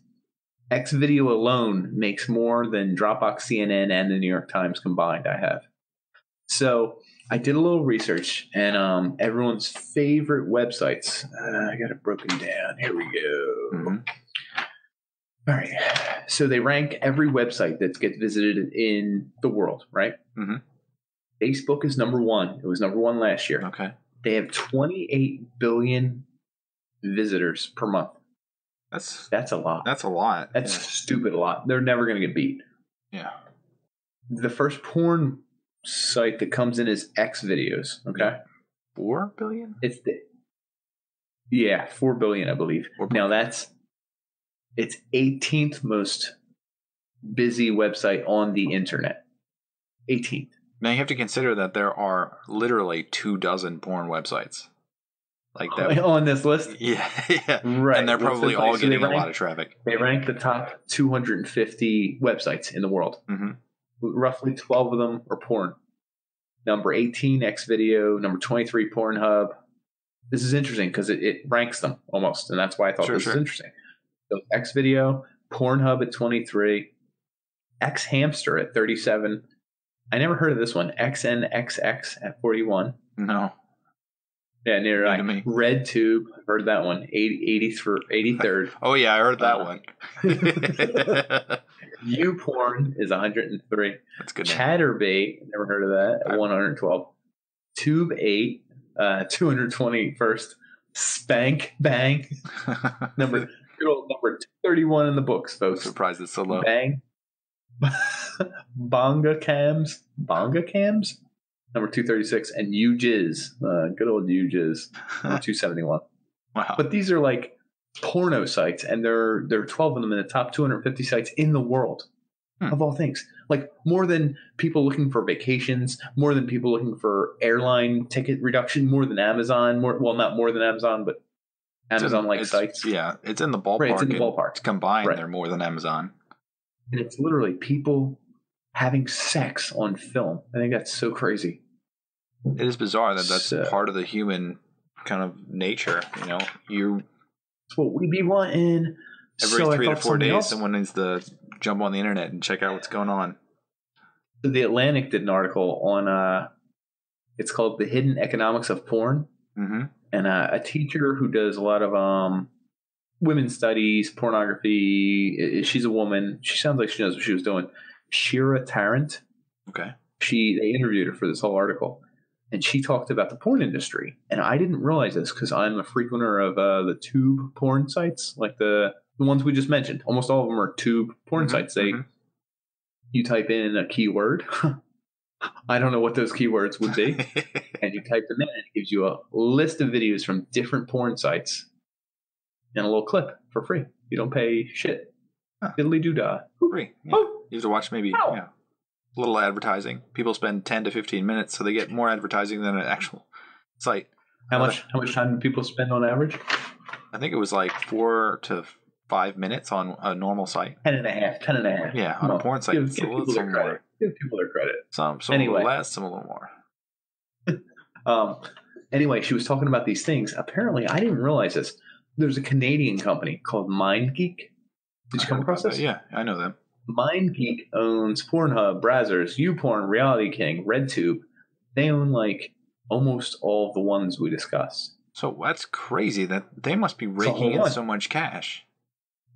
X video alone makes more than Dropbox, CNN, and the New York Times combined. I have. So I did a little research, and everyone's favorite websites. I got it broken down. Here we go. All right. So they rank every website that gets visited in the world, right? Facebook is number 1. It was number 1 last year. Okay. They have 28 billion visitors per month. That's a lot. That's a lot. That's stupid a lot. They're never going to get beat. Yeah. The first porn site that comes in is X videos. Okay. 4 billion? It's 4 billion, I believe. Now it's 18th most busy website on the internet. 18th. Now you have to consider that there are literally 24 porn websites. Like that on this list? Yeah. Right. And they're probably all getting a lot of traffic. They rank the top 250 websites in the world. Roughly 12 of them are porn. Number 18, X video. Number 23, Pornhub. This is interesting because it ranks them almost, and that's why I thought this was interesting. So X video, Pornhub at 23, X hamster at 37. I never heard of this one. XNXX at 41. No. Yeah, near Red Tube. I've heard that one. 83rd. Oh, yeah, I heard that one. YouPorn is 103. That's good. Chatterbait, never heard of that, at 112. Tube 8, 221st. Spank Bang, number 231 in the books, folks. Surprised it's so low. Bang. Bonga Cams, number 236, and UJizz, good old UJizz, number 271. Wow! But these are like porno sites, and there are 12 of them in the top 250 sites in the world, of all things. Like more than people looking for vacations, more than people looking for airline ticket reduction, more than Amazon. Not more than Amazon, but Amazon-like sites. Yeah, it's in the ballpark. Right, it's in the ballpark. Combined, they're more than Amazon. And it's literally people having sex on film. I think that's so crazy. It is bizarre that that's part of the human kind of nature. It's what we be wanting. Every 3 to 4 days, someone needs to jump on the internet and check out what's going on. So the Atlantic did an article on, it's called The Hidden Economics of Porn. And a teacher who does a lot of women's studies, pornography. She's a woman. She sounds like she knows what she was doing. Shira Tarrant. Okay. They interviewed her for this whole article, and she talked about the porn industry. And I didn't realize this because I'm a frequenter of the tube porn sites, like the ones we just mentioned. Almost all of them are tube porn sites. You type in a keyword. I don't know what those keywords would be. And you type them in, and it gives you a list of videos from different porn sites and a little clip for free. You don't pay shit. Diddly-doo-dah. Free. Yeah. Oh. You have to watch maybe a little advertising. People spend 10 to 15 minutes, so they get more advertising than an actual site. How much time do people spend on average? I think it was like 4 to 5 minutes on a normal site. 10 and a half. Yeah, on a porn site. Give people their credit. Give people their credit. Some anyway. A little less, some a little more. Anyway, she was talking about these things. Apparently, I didn't realize this. There's a Canadian company called MindGeek. Did you come across this? Yeah, I know them. MindGeek owns Pornhub, Brazzers, YouPorn, Reality King, RedTube. They own like almost all of the ones we discussed. So that's crazy that they must be raking in so much cash.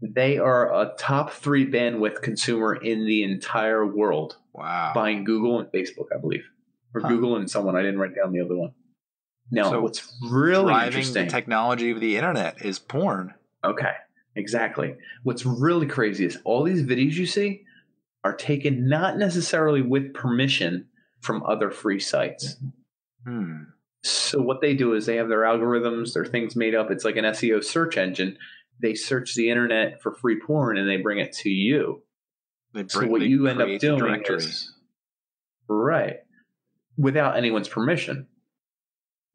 They are a top 3 bandwidth consumer in the entire world. Wow. Buying Google and Facebook, I believe. Or Google and someone. I didn't write down the other one. Now, so what's really interesting... the technology of the internet is porn. Okay, exactly. What's really crazy is all these videos you see are taken not necessarily with permission from other free sites. So what they do is they have their algorithms, their things made up. It's like an SEO search engine. They search the internet for free porn and they bring it to you. So what you end up doing is... Right. Without anyone's permission.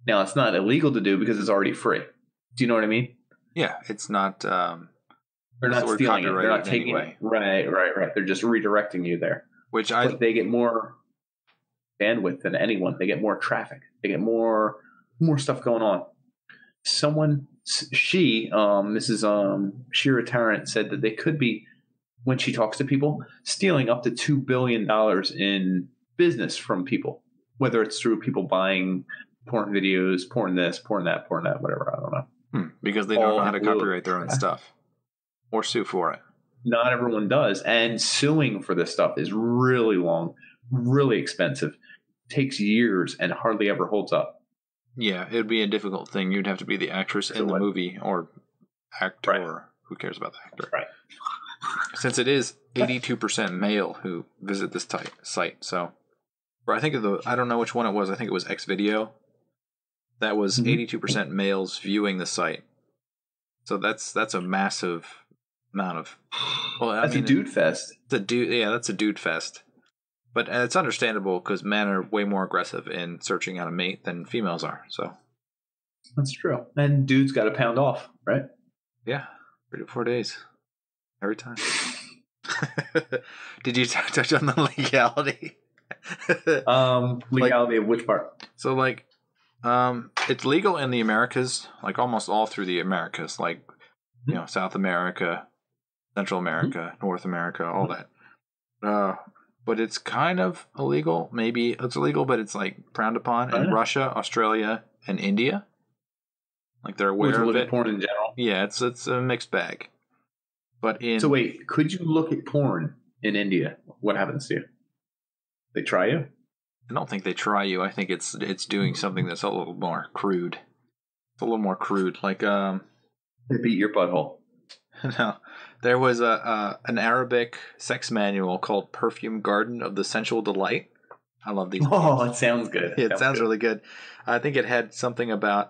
Now, it's not illegal to do because it's already free. Do you know what I mean? Yeah, it's not... they're not stealing it. They're not taking it. Right. They're just redirecting you there. But they get more bandwidth than anyone. They get more traffic. They get more stuff going on. Mrs. Shira Tarrant said that they could be, when she talks to people, stealing up to $2 billion in business from people. Whether it's through people buying porn videos, porn this, porn that, whatever. I don't know. Because they don't know how to copyright their own stuff or sue for it. Not everyone does. And suing for this stuff is really long, really expensive, takes years, and hardly ever holds up. Yeah, it would be a difficult thing. You'd have to be the actress in the movie or actor. Right. Who cares about the actor? Right. Since it is 82% male who visit this site. So, or I think I don't know which one it was. I think it was Xvideo. That was 82% males viewing the site. So that's a massive amount of... Well, that's a dude fest. That's a dude fest. But it's understandable because men are way more aggressive in searching out a mate than females are. So that's true. And dudes got to pound off, right? Yeah, 3 to 4 days every time. Did you touch on the legality? Legality of which part? So it's legal in the Americas, like almost all through the Americas, like South America, Central America, North America, all that. But it's kind of illegal. Maybe it's illegal, but it's like frowned upon in Russia, Australia, and India. Like they're aware of it. Porn in general. Yeah, it's a mixed bag. But so wait, could you look at porn in India? What happens to you? They try you? I don't think they try you. I think it's doing something that's a little more crude. It's a little more crude, like they beat your butthole. No. There was an Arabic sex manual called Perfume Garden of the Sensual Delight. I love these. Oh, it sounds good. Yeah, it sounds really good. I think it had something about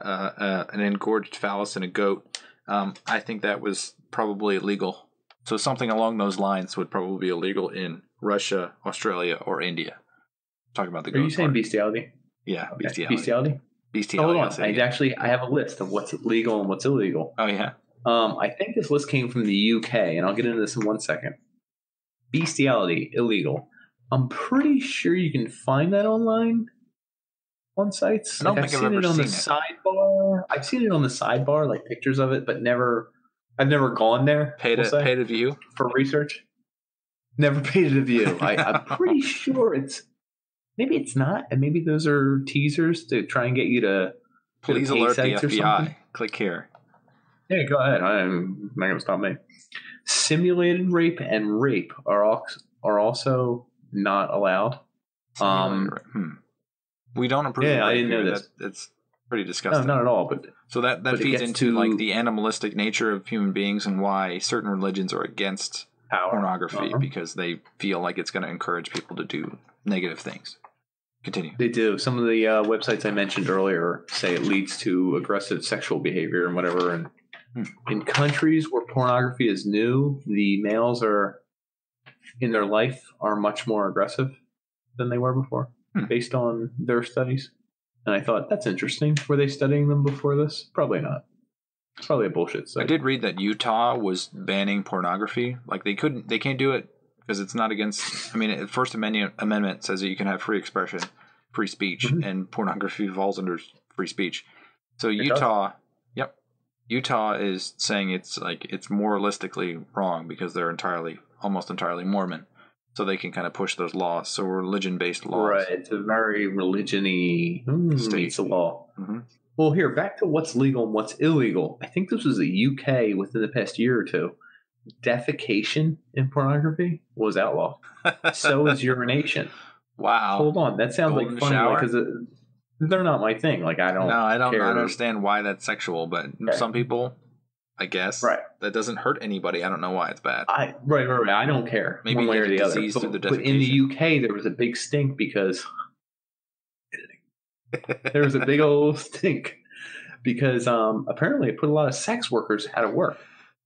an engorged phallus and a goat. I think that was probably illegal. So something along those lines would probably be illegal in Russia, Australia, or India. Talking about the goat. Are you saying bestiality? Yeah, okay. Bestiality. Hold on. I have a list of what's legal and what's illegal. Oh, yeah. I think this list came from the UK, and I'll get into this in 1 second. Bestiality, illegal. I'm pretty sure you can find that online on sites. I don't think I've ever seen it. Sidebar. I've seen it on the sidebar, like pictures of it, but I've never gone there. Paid a view? For research. Never paid a view. I'm pretty sure maybe it's not, and maybe those are teasers to try and get you to please alert the FBI. Click here. Yeah, go ahead. I'm not going to stop me. Simulated rape and rape are also not allowed. We don't approve of rape. I didn't know this. It's pretty disgusting. No, not at all. But so that feeds into like the animalistic nature of human beings and why certain religions are against pornography because they feel like it's going to encourage people to do negative things. Continue. They do. Some of the websites I mentioned earlier say it leads to aggressive sexual behavior and whatever. And in countries where pornography is new, the males in their life are much more aggressive than they were before, based on their studies. And I thought, that's interesting. Were they studying them before this? Probably not. It's probably a bullshit site. I did read that Utah was banning pornography. Like they can't do it because it's not against. I mean, the First Amendment says that you can have free expression, free speech, and pornography falls under free speech. So Utah is saying it's moralistically wrong because they're almost entirely Mormon, so they can kind of push those laws. So religion-based laws. Right, it's a very religion-y state. It's a law. Mm-hmm. Well, here, back to what's legal and what's illegal. I think this was the UK within the past year or two. Defecation in pornography was outlawed. So is urination. Wow. Hold on, that sounds like funny because they're not my thing. Like I don't understand why that's sexual, but some people, I guess, that doesn't hurt anybody. I don't know why it's bad. Right. I don't care. Maybe one way or the other. But in the UK, there was a big stink because there was a big old stink because apparently it put a lot of sex workers out of work.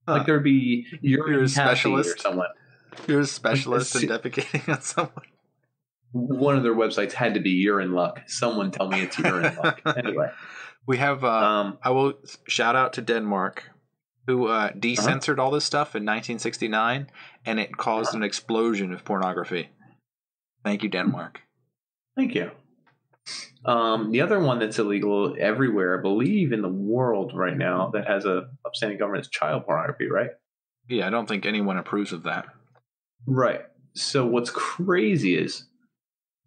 Like there'd be urine specialist or someone. You're a specialist in defecating on someone. One of their websites had to be urine luck. Someone tell me it's urine luck. Anyway, we have. I will shout out to Denmark, who decensored all this stuff in 1969, and it caused an explosion of pornography. Thank you, Denmark. Thank you. The other one that's illegal everywhere, I believe, in the world right now that has a upstanding government is child pornography, right? Yeah, I don't think anyone approves of that. Right. So what's crazy is,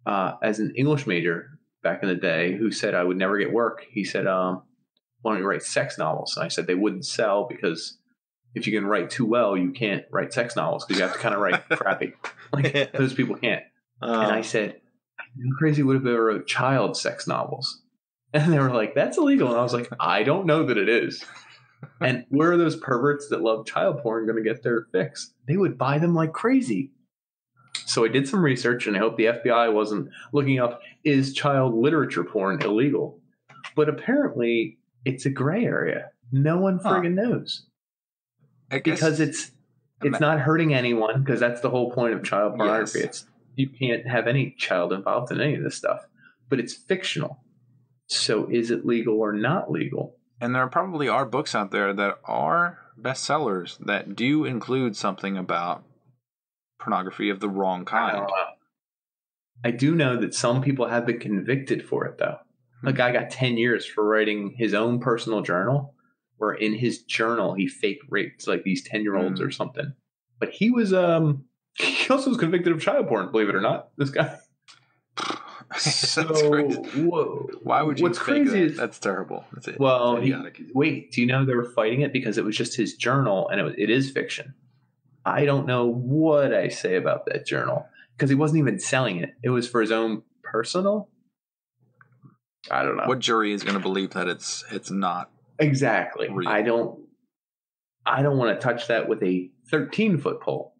as an English major back in the day who said I would never get work, he said, why don't you write sex novels? And I said they wouldn't sell because if you can write too well, you can't write sex novels because you have to kind of write crappy. Like those people can't. And I said, how crazy would have ever wrote child sex novels? And they were like, that's illegal. And I was like, I don't know that it is. And where are those perverts that love child porn going to get their fix? They would buy them like crazy. So I did some research, and I hope the FBI wasn't looking up, is child literature porn illegal? But apparently, it's a gray area. No one friggin' knows. Because it's not hurting anyone, because that's the whole point of child pornography. Yes. You can't have any child involved in any of this stuff. But it's fictional. So is it legal or not legal? And there probably are books out there that are bestsellers that do include something about pornography of the wrong kind. I do know that some people have been convicted for it, though. A guy got 10 years for writing his own personal journal, where in his journal he fake raped like these 10-year-olds or something. But he was he also was convicted of child porn, believe it or not. This guy. So whoa. Why would you? What's crazy is that's terrible. That's it. Well, wait. Do you know they were fighting it because it was just his journal and it is fiction? I don't know what I say about that journal because he wasn't even selling it. It was for his own personal. I don't know. What jury is going to believe that it's not exactly? Real? I don't want to touch that with a 13-foot pole.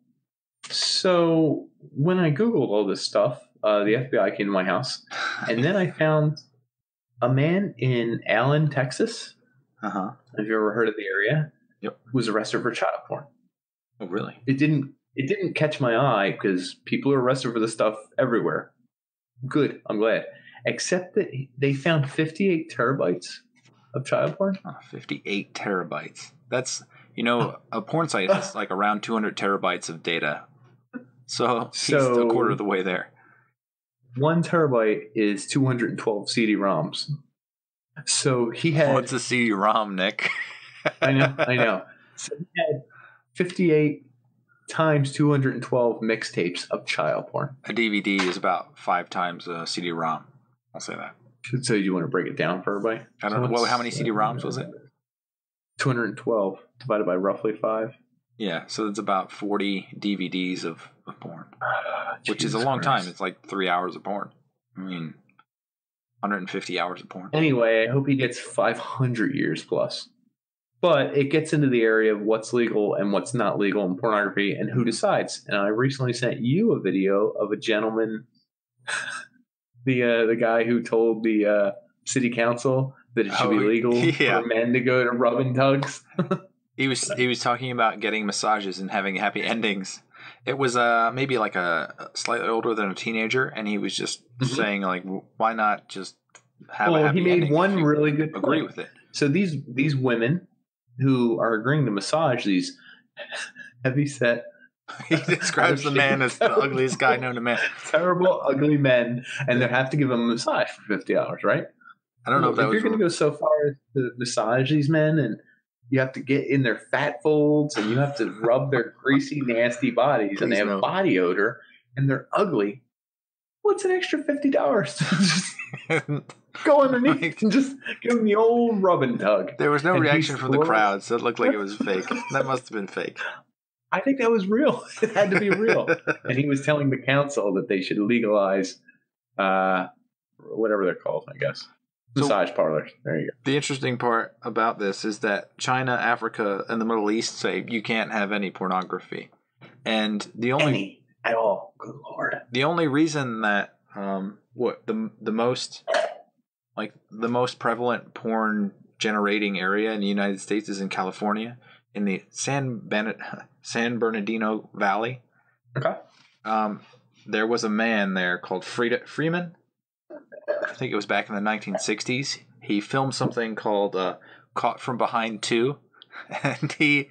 So when I Googled all this stuff, the FBI came to my house, and then I found a man in Allen, Texas. Have you ever heard of the area? Yep. Who was arrested for child porn. Oh, really? It didn't catch my eye because people are arrested for this stuff everywhere. Good, I'm glad. Except that they found 58 terabytes of child porn. 58 terabytes. That's, a porn site has like around 200 terabytes of data. So he's a quarter of the way there. 1 terabyte is 212 CD-ROMs. So he had... What's a CD-ROM, Nick? I know. So he had 58 times 212 mixtapes of child porn. A DVD is about 5 times a CD-ROM. I'll say that. So you want to break it down for everybody? I don't know. Well, how many CD-ROMs was it? 212 divided by roughly 5. Yeah, so it's about 40 DVDs of porn, which is a Jesus long Christ. time. It's like 3 hours of porn. I mean, 150 hours of porn. Anyway, I hope he gets 500 years plus. But it gets into the area of what's legal and what's not legal in pornography and who decides. And I recently sent you a video of a gentleman, the guy who told the city council that it should be legal for men to go to rub and tugs. He was talking about getting massages and having happy endings. It was maybe like a slightly older than a teenager, and he was just saying like, why not just have a happy ending? He made one really good point. Agree with it. So these women who are agreeing to massage these heavy set. He describes the man as the ugliest guy known to man. Terrible, ugly men, and they have to give them a massage for $50, right? I don't know if you're going to go so far as to massage these men, and you have to get in their fat folds, and you have to rub their greasy, nasty bodies, and they have body odor, and they're ugly. What's an extra $50? Just go underneath and just give them the old rub and tug. There was no reaction from the crowd, so it looked like it was fake. That must have been fake. I think that was real. It had to be real. And he was telling the council that they should legalize whatever they're called, I guess. Massage parlors. There you go. The interesting part about this is that China, Africa, and the Middle East say you can't have any pornography. And the only... at all. Good Lord. The only reason that the most prevalent porn generating area in the United States is in California, in the San Bernardino Valley. Okay. There was a man there called Freeman. I think it was back in the 1960s. He filmed something called Caught from Behind 2, and he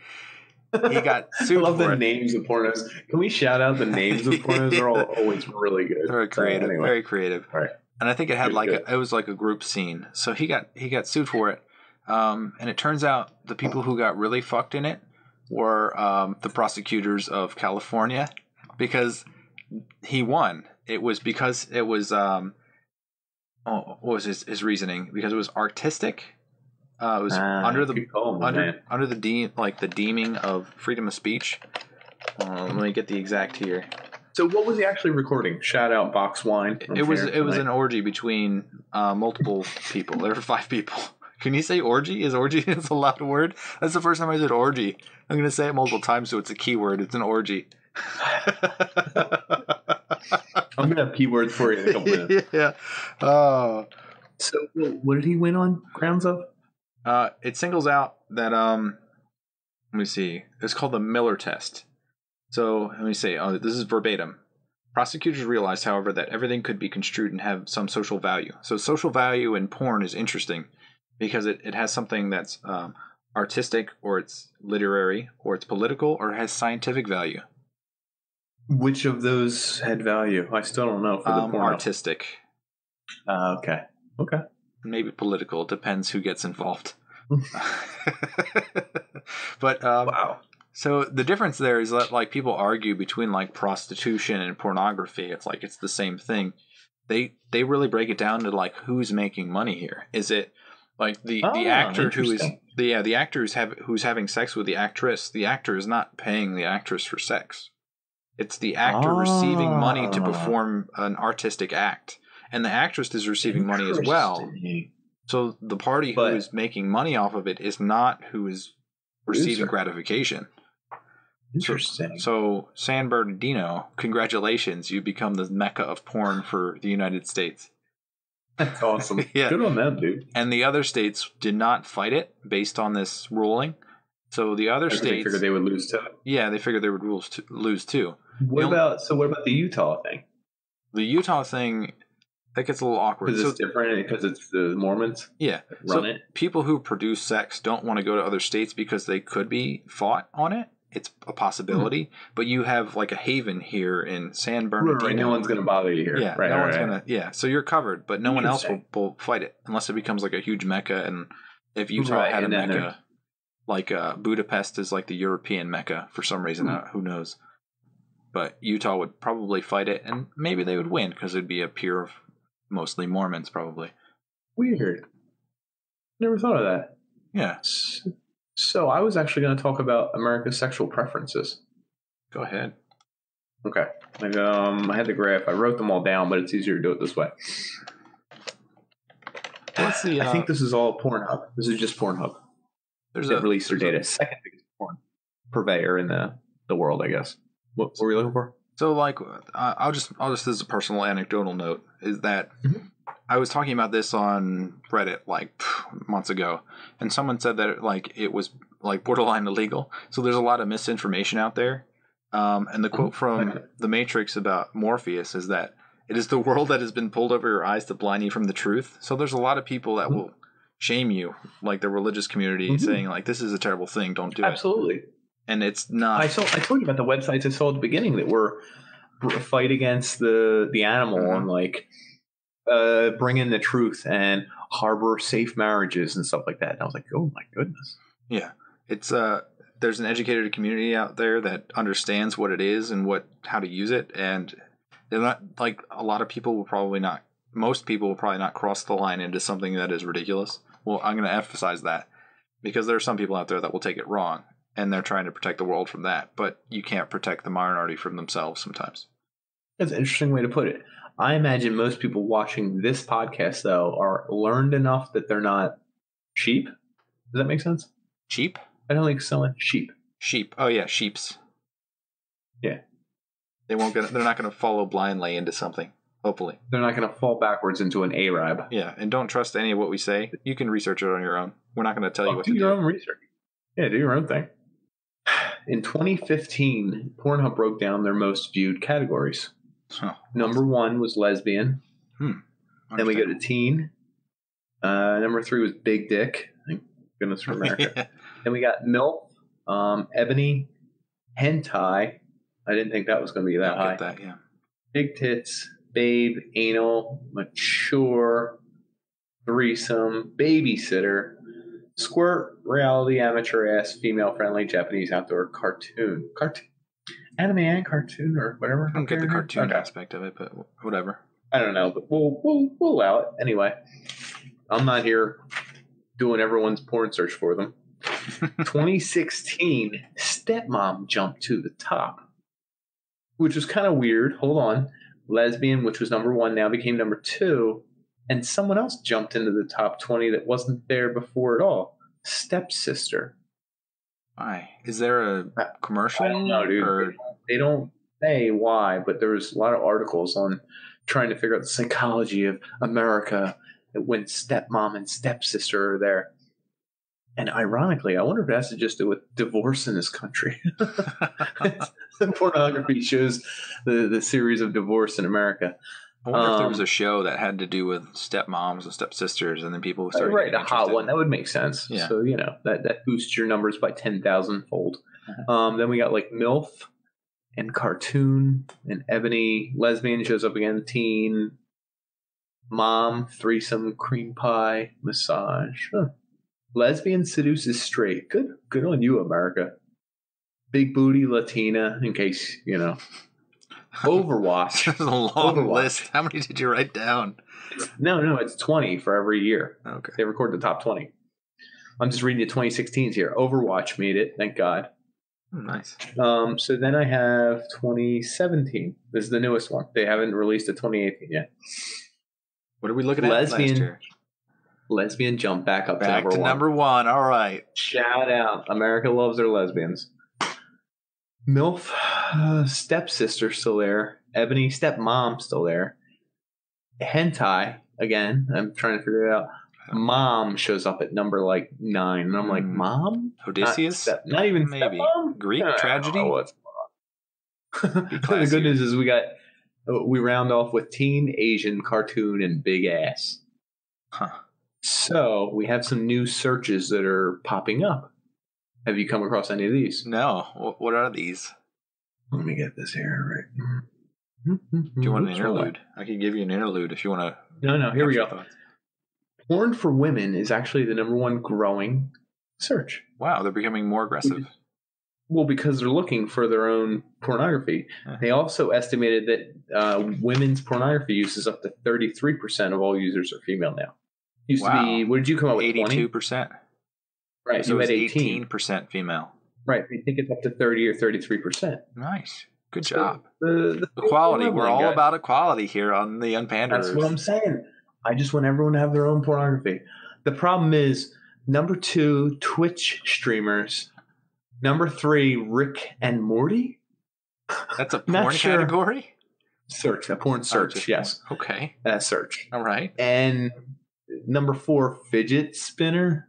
got sued. I love the names of pornos. Can we shout out the names of pornos? They're always really good. Very creative. Anyway. Very creative. All right. And I think it had it was like a group scene. So he got sued for it. And it turns out the people who got really fucked in it were the prosecutors of California, because he won. It was because it was what was his reasoning? Because it was artistic. It was under the deeming of freedom of speech. Let me get the exact here. So what was he actually recording? Shout out Box Wine. It was an orgy between multiple people. There were 5 people. Can you say orgy? Is orgy a loud word? That's the first time I said orgy. I'm going to say it multiple times, so it's a keyword. It's an orgy. I'm going to have keywords for you in a couple minutes. Yeah. So what did he win on grounds of? It singles out that, let me see. It's called the Miller test. So let me say, this is verbatim. Prosecutors realized, however, that everything could be construed and have some social value. So social value in porn is interesting because it has something that's artistic, or it's literary, or it's political, or it has scientific value. Which of those had value? I still don't know for the porno. Artistic. Okay. Maybe political. It depends who gets involved. But wow. So the difference there is that like people argue between like prostitution and pornography. It's like it's the same thing. They really break it down to like who's making money here. Is it like the actor the actor who's having sex with the actress? The actor is not paying the actress for sex. It's the actor receiving money to perform an artistic act, and the actress is receiving money as well. So the party who is making money off of it is not who is receiving gratification. Interesting. So San Bernardino, congratulations, you become the mecca of porn for the United States. That's awesome. Yeah. Good on them, dude. And the other states did not fight it based on this ruling. So the other states, they figured they would lose too. Yeah, they figured they would lose too. What about the Utah thing? The Utah thing, that gets a little awkward. Because it's different, because it's the Mormons. Yeah, run it. People who produce sex don't want to go to other states because they could be fought on it. It's a possibility, but you have like a haven here in San Bernardino. Right, no one's going to bother you here. Yeah, no one's going to. Yeah, so you're covered, but no one else will fight it unless it becomes like a huge mecca. And if Utah had a mecca, like Budapest is like the European mecca for some reason. Who knows? But Utah would probably fight it, and maybe they would win because it'd be a peer of mostly Mormons, probably. Weird. Never thought of that. Yeah. So I was actually going to talk about America's sexual preferences. Go ahead. Okay. I had the graph. I wrote them all down, but it's easier to do it this way. Let's see. I think this is all Pornhub. This is just Pornhub. They released their data. Second biggest porn purveyor in the world, I guess. What were you looking for? So, like, I'll just as a personal anecdotal note is that I was talking about this on Reddit like months ago, and someone said that it was like borderline illegal. So there's a lot of misinformation out there. And the quote from The Matrix about Morpheus is that it is the world that has been pulled over your eyes to blind you from the truth. So there's a lot of people that will shame you, like the religious community, saying like this is a terrible thing, don't do it. Absolutely. And it's not. I told you about the websites I saw at the beginning that were fight against the animal and like bring in the truth and harbor safe marriages and stuff like that. And I was like, oh my goodness. Yeah, it's there's an educated community out there that understands what it is and how to use it, and they're not like a lot of people will probably not. Most people will probably not cross the line into something that is ridiculous. Well, I'm going to emphasize that because there are some people out there that will take it wrong. And they're trying to protect the world from that. But you can't protect the minority from themselves sometimes. That's an interesting way to put it. I imagine most people watching this podcast, though, are learned enough that they're not sheep. Does that make sense? Cheap? I don't think so. Sheep. Sheep. Oh, yeah, sheeps. Yeah. They're not going to follow blindly into something, hopefully. They're not going to fall backwards into an Arab. Yeah, and don't trust any of what we say. You can research it on your own. We're not going to tell you what to do. Do your own research. Yeah, do your own thing. In 2015, Pornhub broke down their most viewed categories. Number 1 was lesbian. Then we go to teen. Number 3 was big dick. Thank goodness for America. Yeah. Then we got MILF, ebony, hentai. I didn't think that was going to be that high. Get that, yeah. Big tits, babe, anal, mature, threesome, babysitter, squirt, reality, amateur ass, female friendly, Japanese outdoor cartoon. Anime and cartoon or whatever. I don't get the cartoon aspect of it, but whatever. I don't know, but we'll allow it anyway. I'm not here doing everyone's porn search for them. 2016, stepmom jumped to the top, which was kind of weird. Hold on. Lesbian, which was number 1, now became number 2. And someone else jumped into the top 20 that wasn't there before at all. Stepsister. Why? Is there a commercial? I don't know, dude. They don't say why, but there was a lot of articles on trying to figure out the psychology of America when stepmom and stepsister are there. And ironically, I wonder if it has to just do with divorce in this country. Pornography shows the series of divorce in America. I wonder if there was a show that had to do with stepmoms and stepsisters, and then people started getting interested. A hot one. That would make sense. Yeah. So, that boosts your numbers by 10,000-fold. Then we got like MILF and cartoon and ebony. Lesbian shows up again. Teen. Mom, threesome, cream pie, massage. Lesbian seduces straight. Good on you, America. Big booty Latina, in case, Overwatch. That's a long list. How many did you write down? No, it's 20 for every year. Okay. They record the top 20. I'm just reading the 2016s here. Overwatch made it, thank God. Nice. So then I have 2017. This is the newest one. They haven't released a 2018 yet. What are we looking at last year? Lesbian jump back up to number 1. Number 1. All right. Shout out. America loves their lesbians. MILF, stepsister still there. Ebony, stepmom still there. Hentai, again, I'm trying to figure it out. Mom shows up at number 9. And I'm like, Mom? Odysseus? Not even maybe. Stepmom? Greek tragedy? The good news is we round off with teen, Asian, cartoon, and big ass. Huh. So we have some new searches that are popping up. Have you come across any of these? No. What are these? Let me get this here right. Do you want an interlude? I could give you an interlude if you want to. No. Here we go. Thoughts. Porn for women is actually the number 1 growing search. Wow, they're becoming more aggressive. Well, because they're looking for their own pornography. They also estimated that women's pornography use is up to 33% of all users are female now. Used to be, what did you come up with? 82%. Right. So you it had was 18. 18% female. Right. I think it's up to 30 or 33%. Nice. Good job. The Equality. We're all guys. about equality here on the Unpanderers. That's what I'm saying. I just want everyone to have their own pornography. The problem is, number 2, Twitch streamers. Number 3, Rick and Morty. That's a porn category? Search. A porn search, yes. Porn. Okay. Search. All right. And number 4, fidget spinner.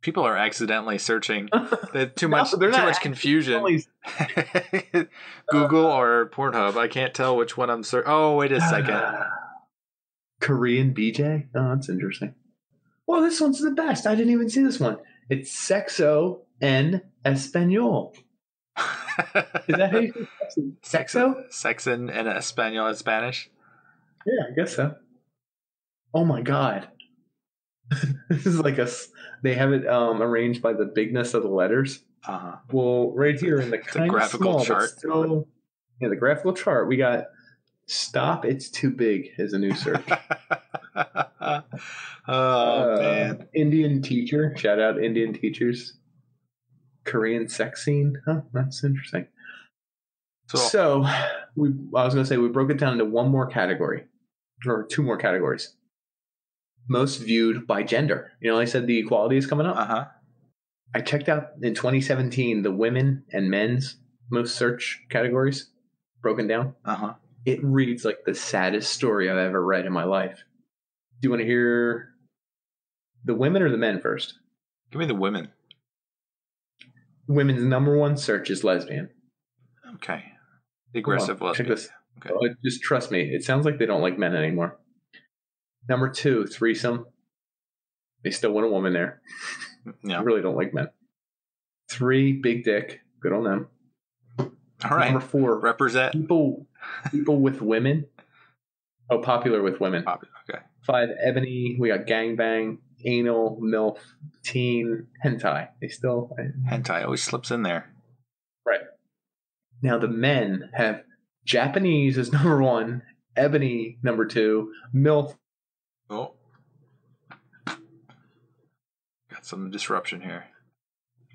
People are accidentally searching. Too much confusion. Google or Pornhub. I can't tell which one I'm searching. Oh, wait a second. Korean BJ? Oh, that's interesting. Well, this one's the best. I didn't even see this one. It's Sexo en Español. Is that how you say Sexo? Sexo en Español in Spanish? Yeah, I guess so. Oh my God. This is like they have it arranged by the bigness of the letters. Uh-huh. Well, right here in the kind of small chart. Still, the graphical chart, we got "Stop! It's too big" as a new search. Man. Indian teacher. Shout out Indian teachers. Korean sex scene. Huh, that's interesting. So I was going to say we broke it down into one more category, or 2 more categories. Most viewed by gender. I said the equality is coming up. Uh-huh. I checked out in 2017 the women and men's most search categories broken down. Uh-huh. It reads like the saddest story I've ever read in my life. Do you want to hear the women or the men first? Give me the women. Women's number 1 search is lesbian. Okay. The aggressive lesbian. Check this. Okay. Just trust me. It sounds like they don't like men anymore. Number 2, threesome. They still want a woman there. Yeah. I really don't like men. 3, big dick. Good on them. All right. Number 4, represent people with women. Oh, popular with women. Popular. Okay. 5, ebony. We got gangbang, anal, milf, teen, hentai. They still hentai always slips in there. Right. Now the men have Japanese as number 1, ebony number 2, milf. Oh. Got some disruption here.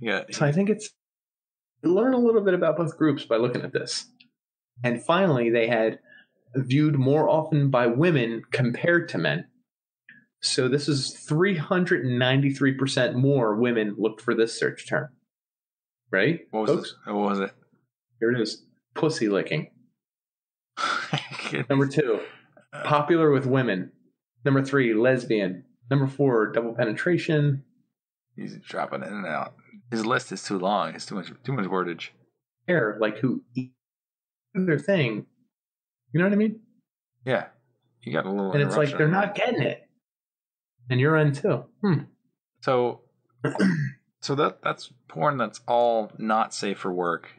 Yeah. So I think learn a little bit about both groups by looking at this. And finally, they had viewed more often by women compared to men. So this is 393% more women looked for this search term. Right? What was it? Here it is. Pussy licking. Number 2, popular with women. Number 3, lesbian. Number 4, double penetration. He's dropping in and out. His list is too long. It's too much wordage. Hair, like who eat their thing. You know what I mean? Yeah. You got a little. And it's like they're not getting it. And you're in too. So that's porn that's all not safe for work.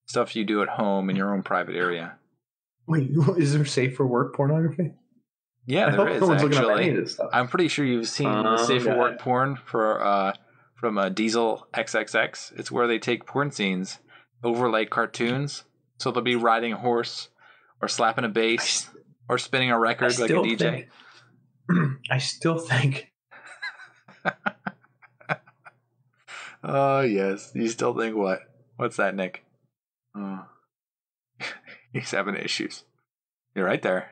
Stuff you do at home in your own private area. Wait, is there safe for work pornography? Yeah, there is actually. I'm pretty sure you've seen the safe for work porn from Diesel XXX. It's where they take porn scenes, overlay cartoons, so they'll be riding a horse or slapping a bass or spinning a record like a DJ. I still think. Oh yes, you still think what? What's that, Nick? Oh. He's having issues. You're right there.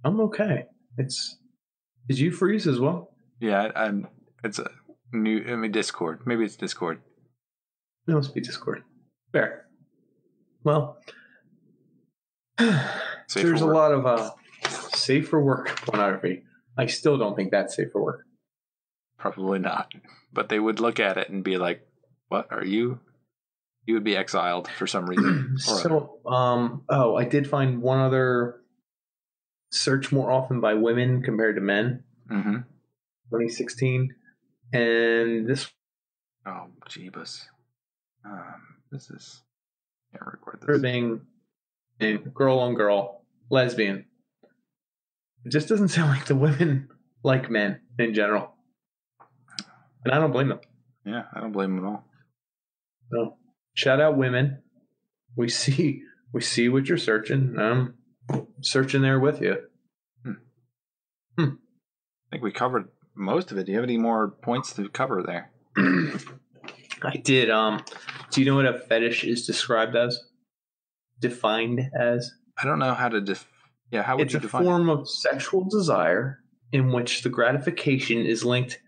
I'm okay. Did you freeze as well? Yeah, it's a new. Discord. Maybe it's Discord. It must be Discord. Fair. Well, there's a lot of safe for work pornography. I still don't think that's safe for work. Probably not. But they would look at it and be like, "What are you?" You would be exiled for some reason. I did find one other search more often by women compared to men. 2016. And this. Oh, jeebus. This is. Can't record this. Being girl on girl, lesbian. It just doesn't sound like the women like men in general. And I don't blame them. Yeah, I don't blame them at all. No. Shout out women. We see what you're searching. I'm searching there with you. I think we covered most of it. Do you have any more points to cover there? I did. Do you know what a fetish is described as? Defined as? I don't know how to how would you define it? It's a form of sexual desire in which the gratification is linked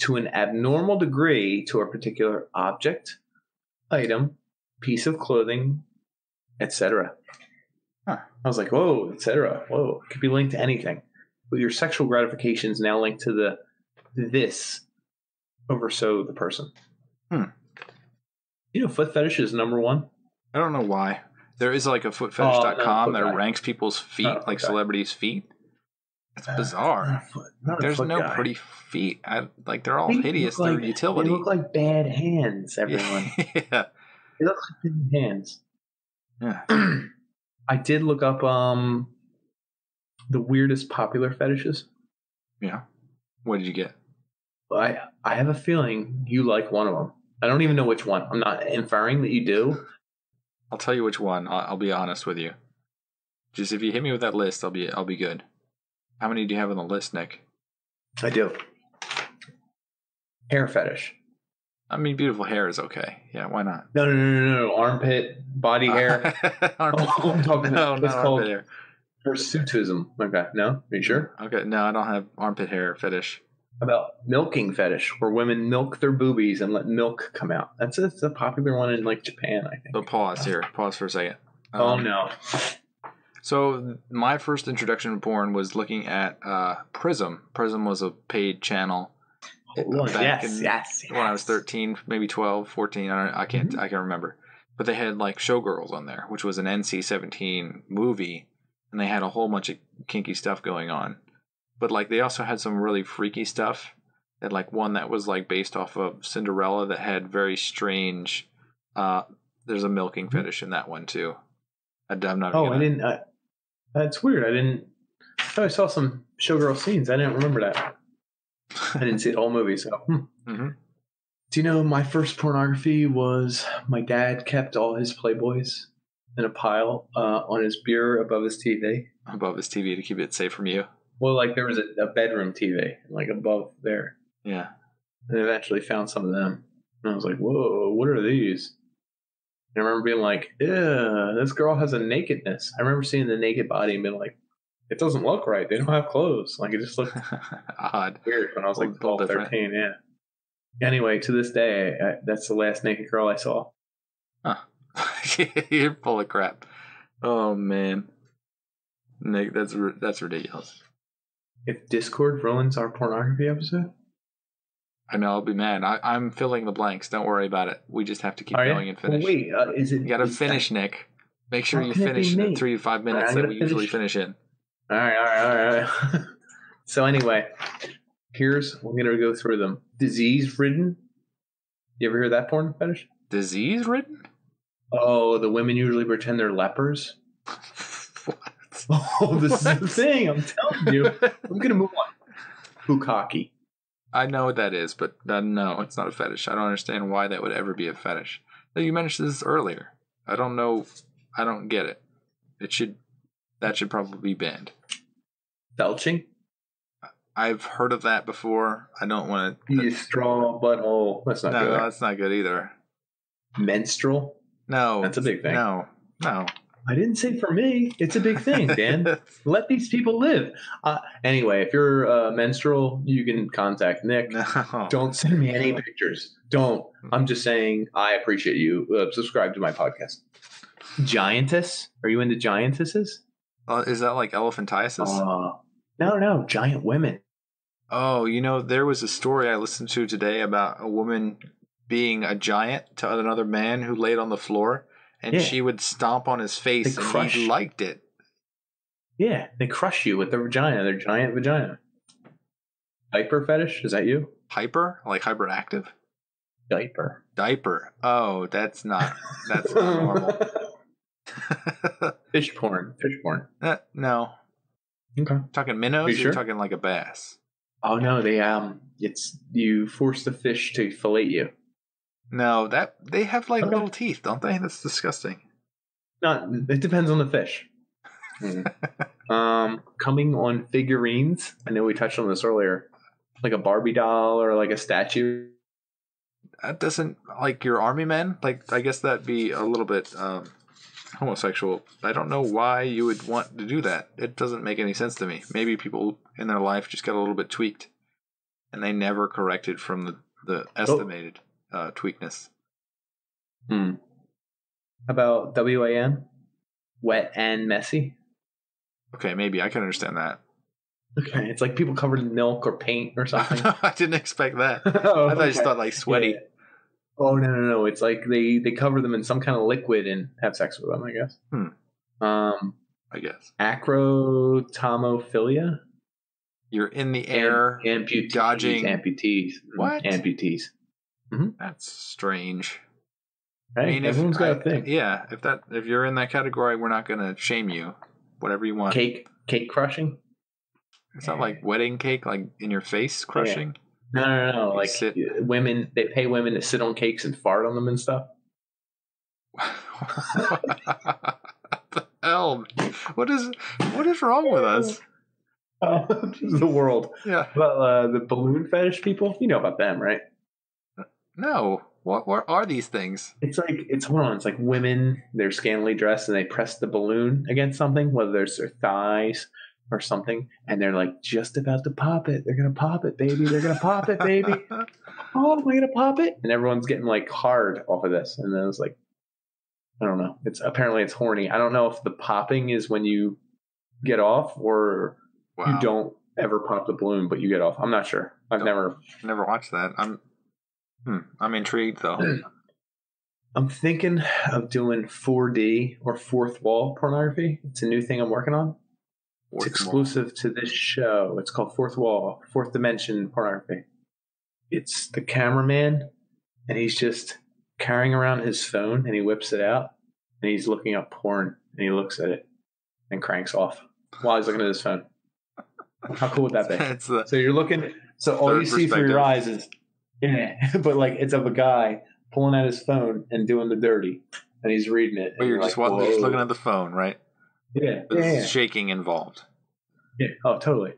to an abnormal degree to a particular object, item, piece of clothing, etc. Huh. I was like, whoa, etc. Whoa, it could be linked to anything. But your sexual gratification is now linked to this over the person. You know, foot fetish is number one. I don't know why. There is like a footfetish.com that ranks people's feet, like celebrities' feet. It's bizarre. There's no pretty feet. They're all hideous. They're utility. They look like bad hands, everyone. Yeah. They look like bad hands. Yeah. I did look up the weirdest popular fetishes. Yeah. What did you get? I have a feeling you like one of them. I don't even know which one. I'm not inferring that you do. I'll tell you which one. I'll be honest with you. Just if you hit me with that list, I'll be good. How many do you have on the list, Nick? I do. Hair fetish. I mean, beautiful hair is okay. Yeah, why not? No. Armpit, body hair. Armpit. I'm talking about. It's called hair. Hirsutism. Okay, no? Are you sure? Okay, no, I don't have armpit hair fetish. About milking fetish, where women milk their boobies and let milk come out. That's a popular one in like Japan, I think. But pause here. Pause for a second. Oh no. So my first introduction to porn was looking at Prism. Prism was a paid channel. Yes. When I was 13, maybe 12, 14. I can't remember. But they had like Showgirls on there, which was an NC-17 movie, and they had a whole bunch of kinky stuff going on. But like they also had some really freaky stuff. They had like one that was like based off of Cinderella that had very strange. There's a milking fetish in that one too. I'm not. I didn't. That's weird. I saw some Showgirl scenes. I didn't remember that. I didn't see the whole movie. So. Mm-hmm. Do you know my first pornography was my dad kept all his Playboys in a pile on his bureau above his TV. Above his TV to keep it safe from you. Well, like there was a bedroom TV, like above there. Yeah. And I eventually found some of them. And I was like, whoa, what are these? And I remember being like, yeah, this girl has a nakedness. I remember seeing the naked body and being like, it doesn't look right. They don't have clothes. Like it just looked odd. Weird when I was like 12, 13. Yeah. Anyway, to this day, that's the last naked girl I saw. Huh. You're full of crap. Oh, man. Nick, that's ridiculous. If Discord ruins our pornography episode? I know, I'll be mad. I'm filling the blanks. Don't worry about it. We just have to keep going and finish. Well, wait, is it? You got to finish, Nick. Make sure you finish in the 3 to 5 minutes that we usually finish in. All right. So anyway, we're going to go through them. Disease-ridden. You ever hear that porn fetish? Disease-ridden? Oh, the women usually pretend they're lepers. What? Oh, this is the thing. I'm telling you. I'm going to move on. Bukkake. I know what that is, but no, it's not a fetish. I don't understand why that would ever be a fetish. You mentioned this earlier. I don't know. I don't get it. That should probably be banned. Belching? I've heard of that before. I don't want to. You straw butthole. That's not good. No, that's not good either. Menstrual? No. That's a big thing. No. I didn't say for me. It's a big thing, Dan. Let these people live. Anyway, if you're menstrual, you can contact Nick. No. Don't send me any pictures. Don't. I'm just saying I appreciate you. Subscribe to my podcast. Giantess? Are you into giantesses? Is that like elephantiasis? No. Giant women. Oh, there was a story I listened to today about a woman being a giant to another man who laid on the floor. And she would stomp on his face, and he liked it. Yeah, they crush you with their vagina, their giant vagina. Diaper fetish? Is that you? Hyper? Like hyperactive? Diaper. Oh, that's not normal. Fish porn. No. Okay. Talking minnows? Sure? You're talking like a bass. Oh no, it's you force the fish to fillet you. No, that they have like little teeth, don't they? That's disgusting. No, it depends on the fish. Coming on figurines. I know we touched on this earlier. like a Barbie doll or like a statue. That doesn't, like your army men. Like I guess that'd be a little bit homosexual. I don't know why you would want to do that. It doesn't make any sense to me. Maybe people in their life just got a little bit tweaked, and they never corrected from the estimated tweakness. How about WAM? Wet and messy? Okay, maybe I can understand that. Okay, it's like people covered in milk or paint or something. No, I didn't expect that. I thought I just thought like sweaty. Yeah. Oh, no. It's like they cover them in some kind of liquid and have sex with them, I guess. I guess. Acrotomophilia? You're in the air, amputees, dodging. Amputees. What? Amputees. Mm-hmm. That's strange. Hey, I mean, everyone's got a thing. Yeah, if you're in that category, we're not going to shame you. Whatever you want. Cake crushing? It's not like wedding cake, like in your face crushing? Yeah. No. Like women, they pay women to sit on cakes and fart on them and stuff. What the hell? What is wrong with us? The world. Yeah. But the balloon fetish people, you know about them, right? No. What are these things? It's like women, they're scantily dressed and they press the balloon against something, whether it's their thighs or something, and they're like just about to pop it. They're gonna pop it, baby. They're gonna pop it, baby. Oh, am I gonna pop it? And everyone's getting like hard off of this. And then it's like, I don't know. It's horny. I don't know if the popping is when you get off or you don't ever pop the balloon, but you get off. I'm not sure. I've never watched that. I'm intrigued though. I'm thinking of doing 4D or fourth wall pornography. It's a new thing I'm working on. It's exclusive to this show. It's called Fourth Wall, Fourth Dimension Pornography. It's the cameraman, and he's just carrying around his phone, and he whips it out, and he's looking up porn, and he looks at it and cranks off while he's looking at his phone. How cool would that be? So you're looking. So all you see for your eyes is, but like it's of a guy pulling out his phone and doing the dirty, and he's reading it. But you're just looking at the phone, right? Yeah. There's shaking involved. Yeah. Oh, totally.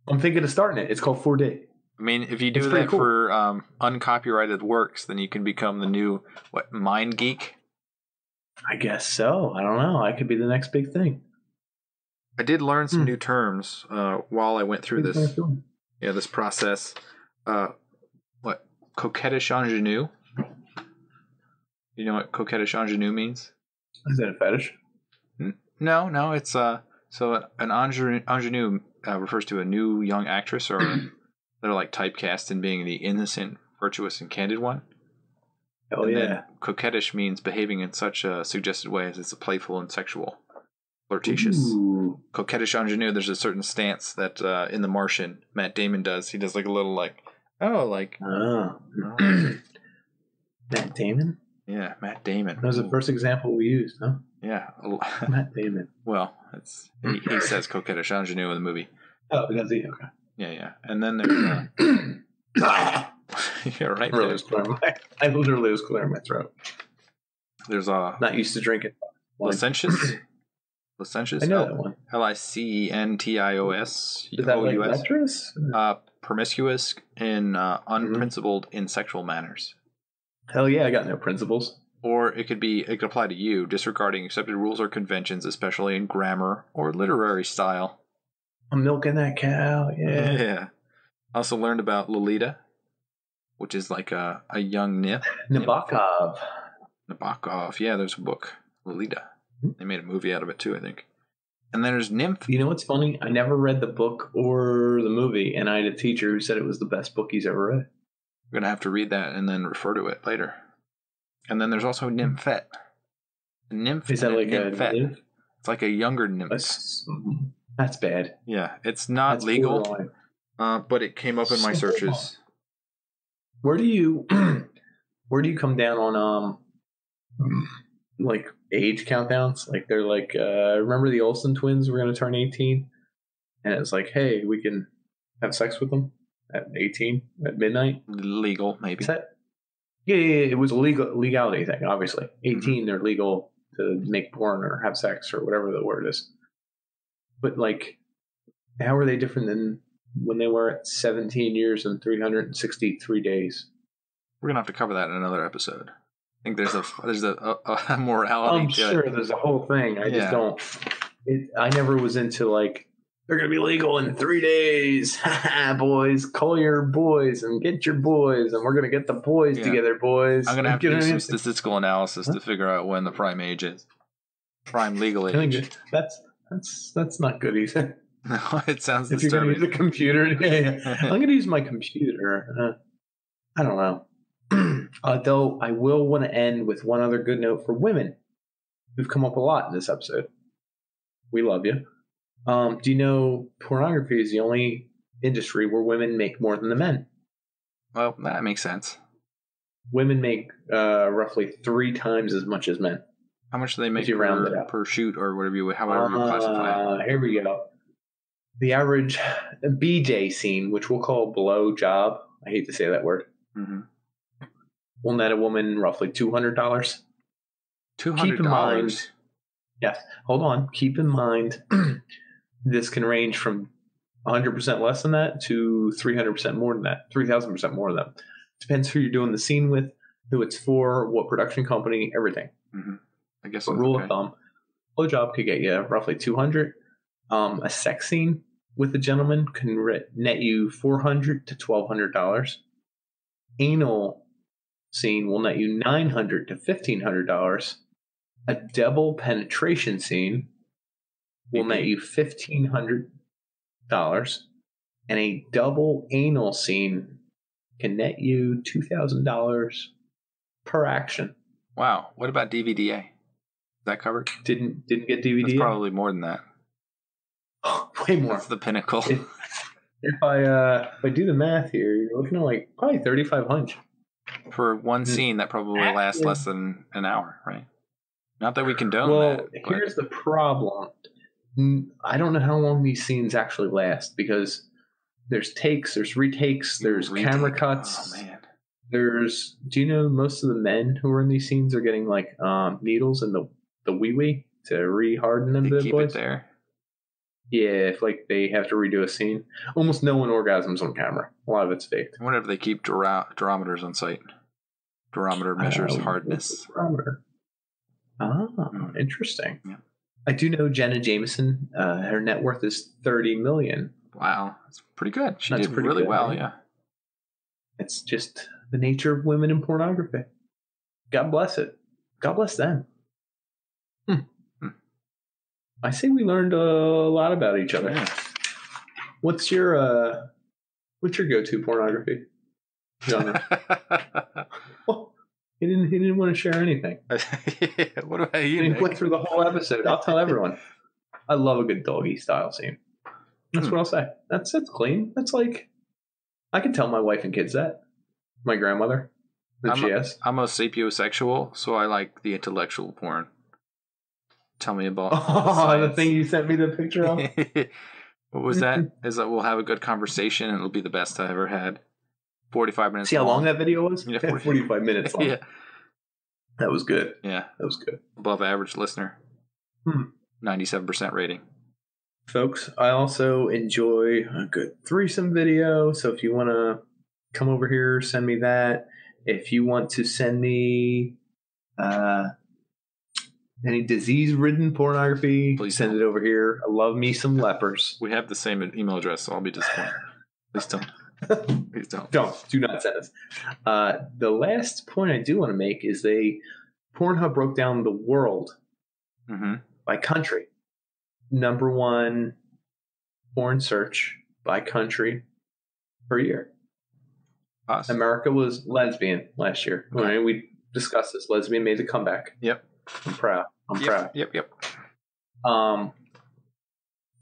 I'm thinking of starting it. It's called 4D. I mean, if you do that for uncopyrighted works, then you can become the new mind geek. I guess so. I don't know. I could be the next big thing. I did learn some new terms while I went through this. Yeah, this process. Coquettish ingenue? You know what coquettish ingenue means? Is that a fetish? No. It's so an ingenue refers to a new young actress, or they're like typecast in being the innocent, virtuous, and candid one. Oh, and then coquettish means behaving in such a suggested way as it's a playful and sexual, flirtatious. Ooh. Coquettish ingenue. There's a certain stance that in The Martian, Matt Damon does. He does like a little Matt Damon. Yeah, Matt Damon. That was the first example we used, huh? Yeah. Matt Damon. Well, he says coquettish ingenue in the movie. Oh, does he? Okay. Yeah. And then there's... yeah, right. I literally was clearing my throat. There's not used to drinking. Licentious? I know that one. Licentious. Is that like lecherous? Promiscuous and unprincipled in sexual manners. Hell yeah, I got no principles. Or it could apply to you, disregarding accepted rules or conventions, especially in grammar or literary style. I'm milking that cow, yeah. Yeah. I also learned about Lolita, which is like a young nymph. Nabokov, yeah, there's a book, Lolita. They made a movie out of it too, I think. And then there's nymph. You know what's funny? I never read the book or the movie, and I had a teacher who said it was the best book he's ever read. We're going to have to read that and then refer to it later. And then there's also nymphette. A nymph. Is that like a nymph? It's like a younger nymph. That's bad. Yeah, it's not legal, but it came up in my searches. Where do you come down on like age countdowns? Like they're like, remember the Olsen twins were going to turn 18, and it's like, hey, we can have sex with them at 18 at midnight. Legal, maybe. Yeah, it was a legality thing. Obviously, 18, they're legal to make porn or have sex or whatever the word is. But like, how are they different than when they were at 17 years and 363 days. We're gonna have to cover that in another episode. I think there's a morality. I'm sure there's a whole thing. I just don't. I never was into like they're gonna be legal in 3 days. Boys, call your boys and get your boys, and we're gonna get the boys together, boys. I'm gonna have to do some statistical analysis to figure out when the prime age is. Prime legal age. That's not good either. No, it sounds if disturbing. You're gonna use a computer, I'm gonna use my computer. I don't know. Though I will want to end with one other good note for women who've come up a lot in this episode. We love you. Do you know pornography is the only industry where women make more than the men? Well, that makes sense. Women make roughly 3 times as much as men. How much do they make per shoot or whatever you classify it? Here we go. The average BJ scene, which we'll call blow job. I hate to say that word. Mm-hmm. Will net a woman roughly $200. $200? Keep in mind, yes, hold on. Keep in mind, this can range from 100% less than that to 300% more than that, 3,000% more than that. Depends who you're doing the scene with, who it's for, what production company, everything. Mm-hmm. I guess. But rule of thumb, blowjob could get you roughly $200. A sex scene with a gentleman can net you $400 to $1,200. Anal scene will net you $900 to $1,500. A double penetration scene will net you $1,500, and a double anal scene can net you $2,000 per action. Wow. What about DVDA? Is that covered? Didn't get DVD. That's probably more than that. Way more. That's the pinnacle. If I do the math here, you're looking at like probably 3,500 for one scene that probably lasts less than an hour, right? Not that we condone that. Well, here's the problem. I don't know how long these scenes actually last because there's takes, there's retakes, there's camera cuts. Oh man. Do you know most of the men who are in these scenes are getting like needles in the wee-wee to re-harden them to the keep boys? It there. Yeah, if like they have to redo a scene. Almost no one orgasms on camera. A lot of it's faked. I wonder if they keep durometers on site. Durometer measures hardness. Durometer. Interesting. Yeah. I do know Jenna Jameson. Her net worth is $30 million. Wow, that's pretty good. She did really good, well. Yeah. It's just the nature of women in pornography. God bless it. God bless them. I say we learned a lot about each other. Yeah. What's your go-to pornography genre? Well, he didn't want to share anything. What about you? He went through the whole episode. I'll tell everyone. I love a good doggy style scene. That's what I'll say. That's clean. That's like I can tell my wife and kids that. My grandmother. I'm a sapiosexual, so I like the intellectual porn. Tell me about the thing you sent me the picture of. What was that? Is that we'll have a good conversation and it'll be the best I ever had. 45 minutes. See how long that video was? Yeah, 45 minutes long. Yeah. That was good. Yeah. That was good. Above average listener. 97% rating. Folks, I also enjoy a good threesome video. So if you want to come over here, send me that. If you want to send me any disease-ridden pornography, please send it over here. I love me some lepers. We have the same email address, so I'll be disappointed. Please don't. Please don't. Do not send us. The last point I do want to make is Pornhub broke down the world by country. Number 1 porn search by country per year. Us. America was lesbian last year. Okay. Right? We discussed this. Lesbian made the comeback. Yep. I'm proud. Yep.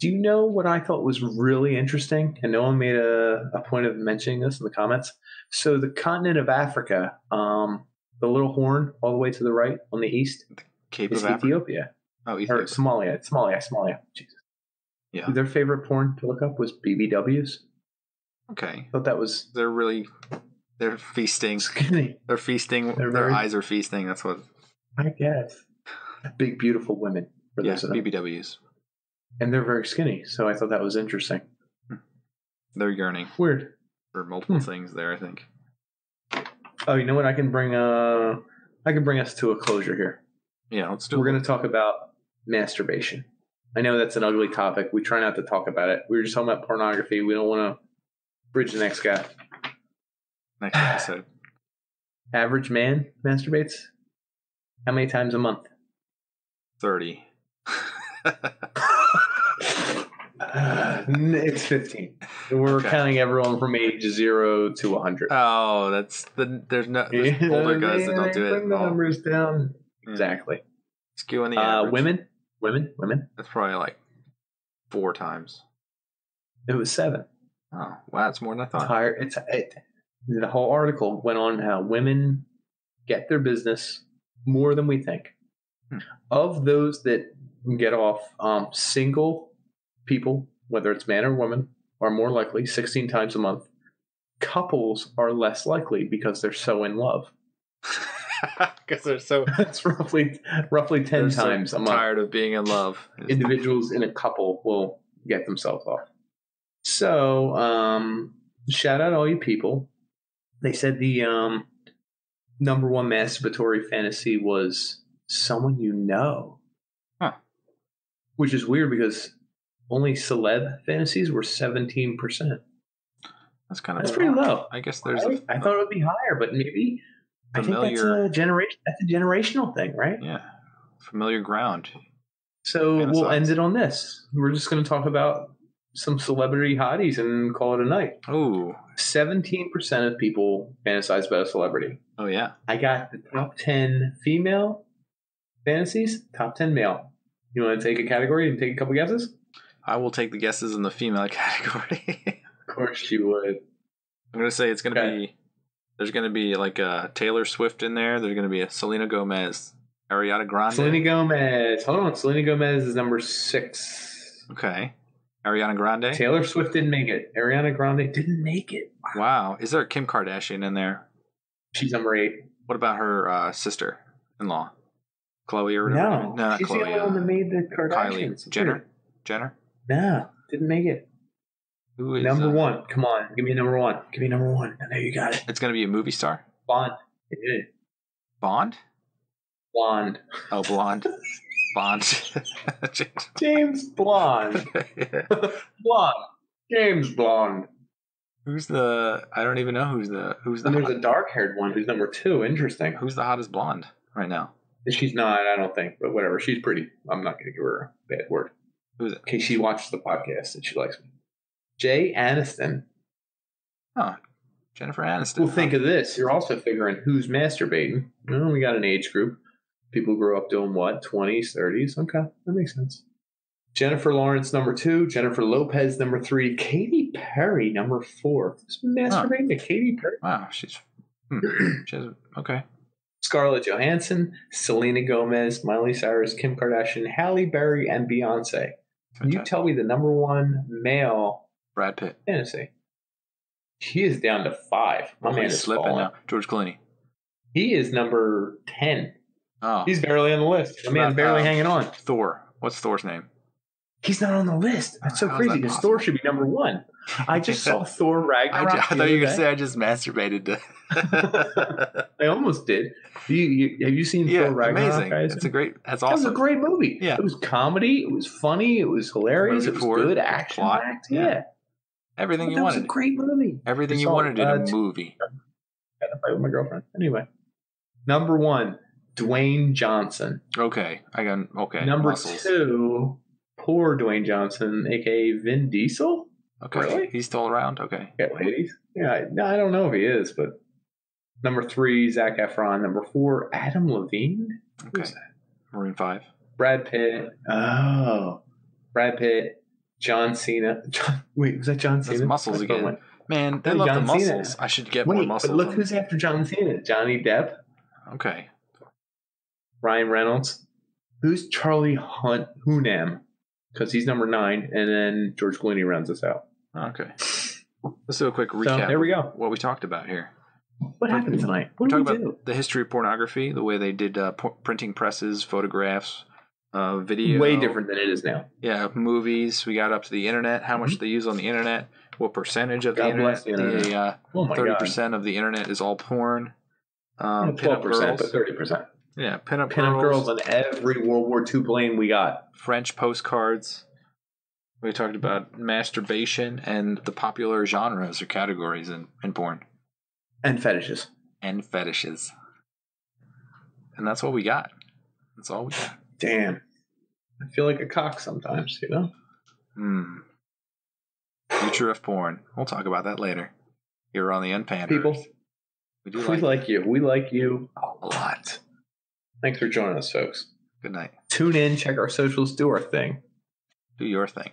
Do you know what I thought was really interesting? And no one made a point of mentioning this in the comments. So the continent of Africa, the little horn all the way to the right on the east, the Cape is of Ethiopia. Oh, Ethiopia. Or Somalia. Jesus. Yeah. Their favorite porn to look up was BBWs. Okay. I thought that was... They're feasting. Skinny. They're feasting. Their eyes are feasting. That's what... I guess. Big, beautiful women. For those BBWs. And they're very skinny, so I thought that was interesting. They're yearning. Weird. For multiple things there, I think. Oh, you know what? I can bring us to a closure here. Yeah, let's do it. We're going to talk about masturbation. I know that's an ugly topic. We try not to talk about it. We were just talking about pornography. We don't want to bridge the next guy. Next episode. Average man masturbates how many times a month? 30. It's 15. We're counting everyone from age 0 to 100. Oh, there's older guys that don't do it. Bring the numbers down. Exactly. Skewing the average. Women. That's probably like 4 times. It was 7. Oh, wow, it's more than I thought. The whole article went on how women get their business more than we think. Of those that get off, single people, whether it's man or woman, are more likely 16 times a month. Couples are less likely because they're so in love. Because they're so... That's roughly 10 times a month. Tired of being in love. Individuals in a couple will get themselves off. So, shout out all you people. They said the number one masturbatory fantasy was someone you know. Huh. Which is weird because only celeb fantasies were 17%. That's pretty low. I guess there's I thought it would be higher, but maybe familiar, I think that's a generational thing, right? Yeah. Familiar ground. So we'll end it on this. We're just going to talk about some celebrity hotties and call it a night. Oh. 17% of people fantasize about a celebrity. Oh, yeah. I got the top 10 female fantasies, top 10 male. You want to take a category and take a couple guesses? I will take the guesses in the female category. Of course you would. I'm going to say it's going to be, there's going to be like a Taylor Swift in there. There's going to be a Selena Gomez, Ariana Grande. Selena Gomez. Hold on. Selena Gomez is number 6. Okay. Ariana Grande. Taylor Swift didn't make it. Ariana Grande didn't make it. Wow. Is there a Kim Kardashian in there? She's number 8. What about her sister-in-law? Chloe or whatever? No, not she's Chloe. the only one that made the Kardashians. Kylie. Jenner? No, didn't make it. Who is number 1? Come on, give me a number 1. Give me number 1. I know you got it. It's going to be a movie star? Bond. Bond? Blonde. Oh, blonde. Bond. James Blonde. Blonde. James Blonde. Who's the... I don't even know who's the... And there's a dark-haired one who's number 2. Interesting. Who's the hottest blonde right now? She's not, I don't think, but whatever. She's pretty. I'm not going to give her a bad word. Who's it? In case she watches the podcast and she likes me. Jay Aniston. Oh, Jennifer Aniston. Well, think of this. You're also figuring who's masturbating. Well, we got an age group. People grow up doing what? 20s, 30s? Okay, that makes sense. Jennifer Lawrence, number 2. Jennifer Lopez, number 3. Katy Perry, number 4. Who's masturbating to Katy Perry? Wow, she's okay. Scarlett Johansson, Selena Gomez, Miley Cyrus, Kim Kardashian, Halle Berry, and Beyonce. Can you tell me the number 1 male Brad Pitt fantasy? He is down to 5. My man is slipping now. George Clooney. He is number 10. Oh, he's barely on the list. My man's barely hanging on. Thor. What's Thor's name? He's not on the list. That's so crazy because Thor should be number 1. I just saw Thor Ragnarok. I thought you were going to say I just masturbated to. I almost did. Have you seen Thor Ragnarok? Amazing. Guys? That's awesome. That was a great movie. Yeah. It was comedy. It was funny. It was hilarious. It was good action packed. Yeah. Everything you wanted. It was a great movie. Everything you wanted in a movie. Got to fight with my girlfriend. Anyway. Number 1, Dwayne Johnson. Okay. Number muscles. 2, poor Dwayne Johnson, a.k.a. Vin Diesel. Okay. Really? He's still around? Okay. Yeah, ladies. Yeah, I don't know if he is, but number 3, Zac Efron. Number 4, Adam Levine. Okay. Maroon 5. Brad Pitt. Oh. Brad Pitt. John Cena. Wait, was that John Cena? That's muscles again. Man, they love John the muscles. Cena. I should get more muscles. But look who's after John Cena. Johnny Depp. Okay. Ryan Reynolds. Who's Charlie Hunnam? Because he's number 9, and then George Clooney rounds us out. Okay. Let's do a quick recap. So, there we go. What we talked about here. What happened tonight? What did we do? About the history of pornography, the way they did printing presses, photographs, video. Way different than it is now. Yeah, movies. We got up to the internet, how much they use on the internet. what percentage of the God internet? bless the internet. Oh my 30% of the internet is all porn. 12%, but 30%. Yeah, pinup girls on every World War II plane we got. French postcards. We talked about masturbation and the popular genres or categories in porn. And fetishes. And fetishes. And that's what we got. That's all we got. Damn. I feel like a cock sometimes, you know? Future of porn. We'll talk about that later. Here on the UnP. People, we like you. We like you a lot. Thanks for joining us, folks. Good night. Tune in, check our socials, do our thing. Do your thing.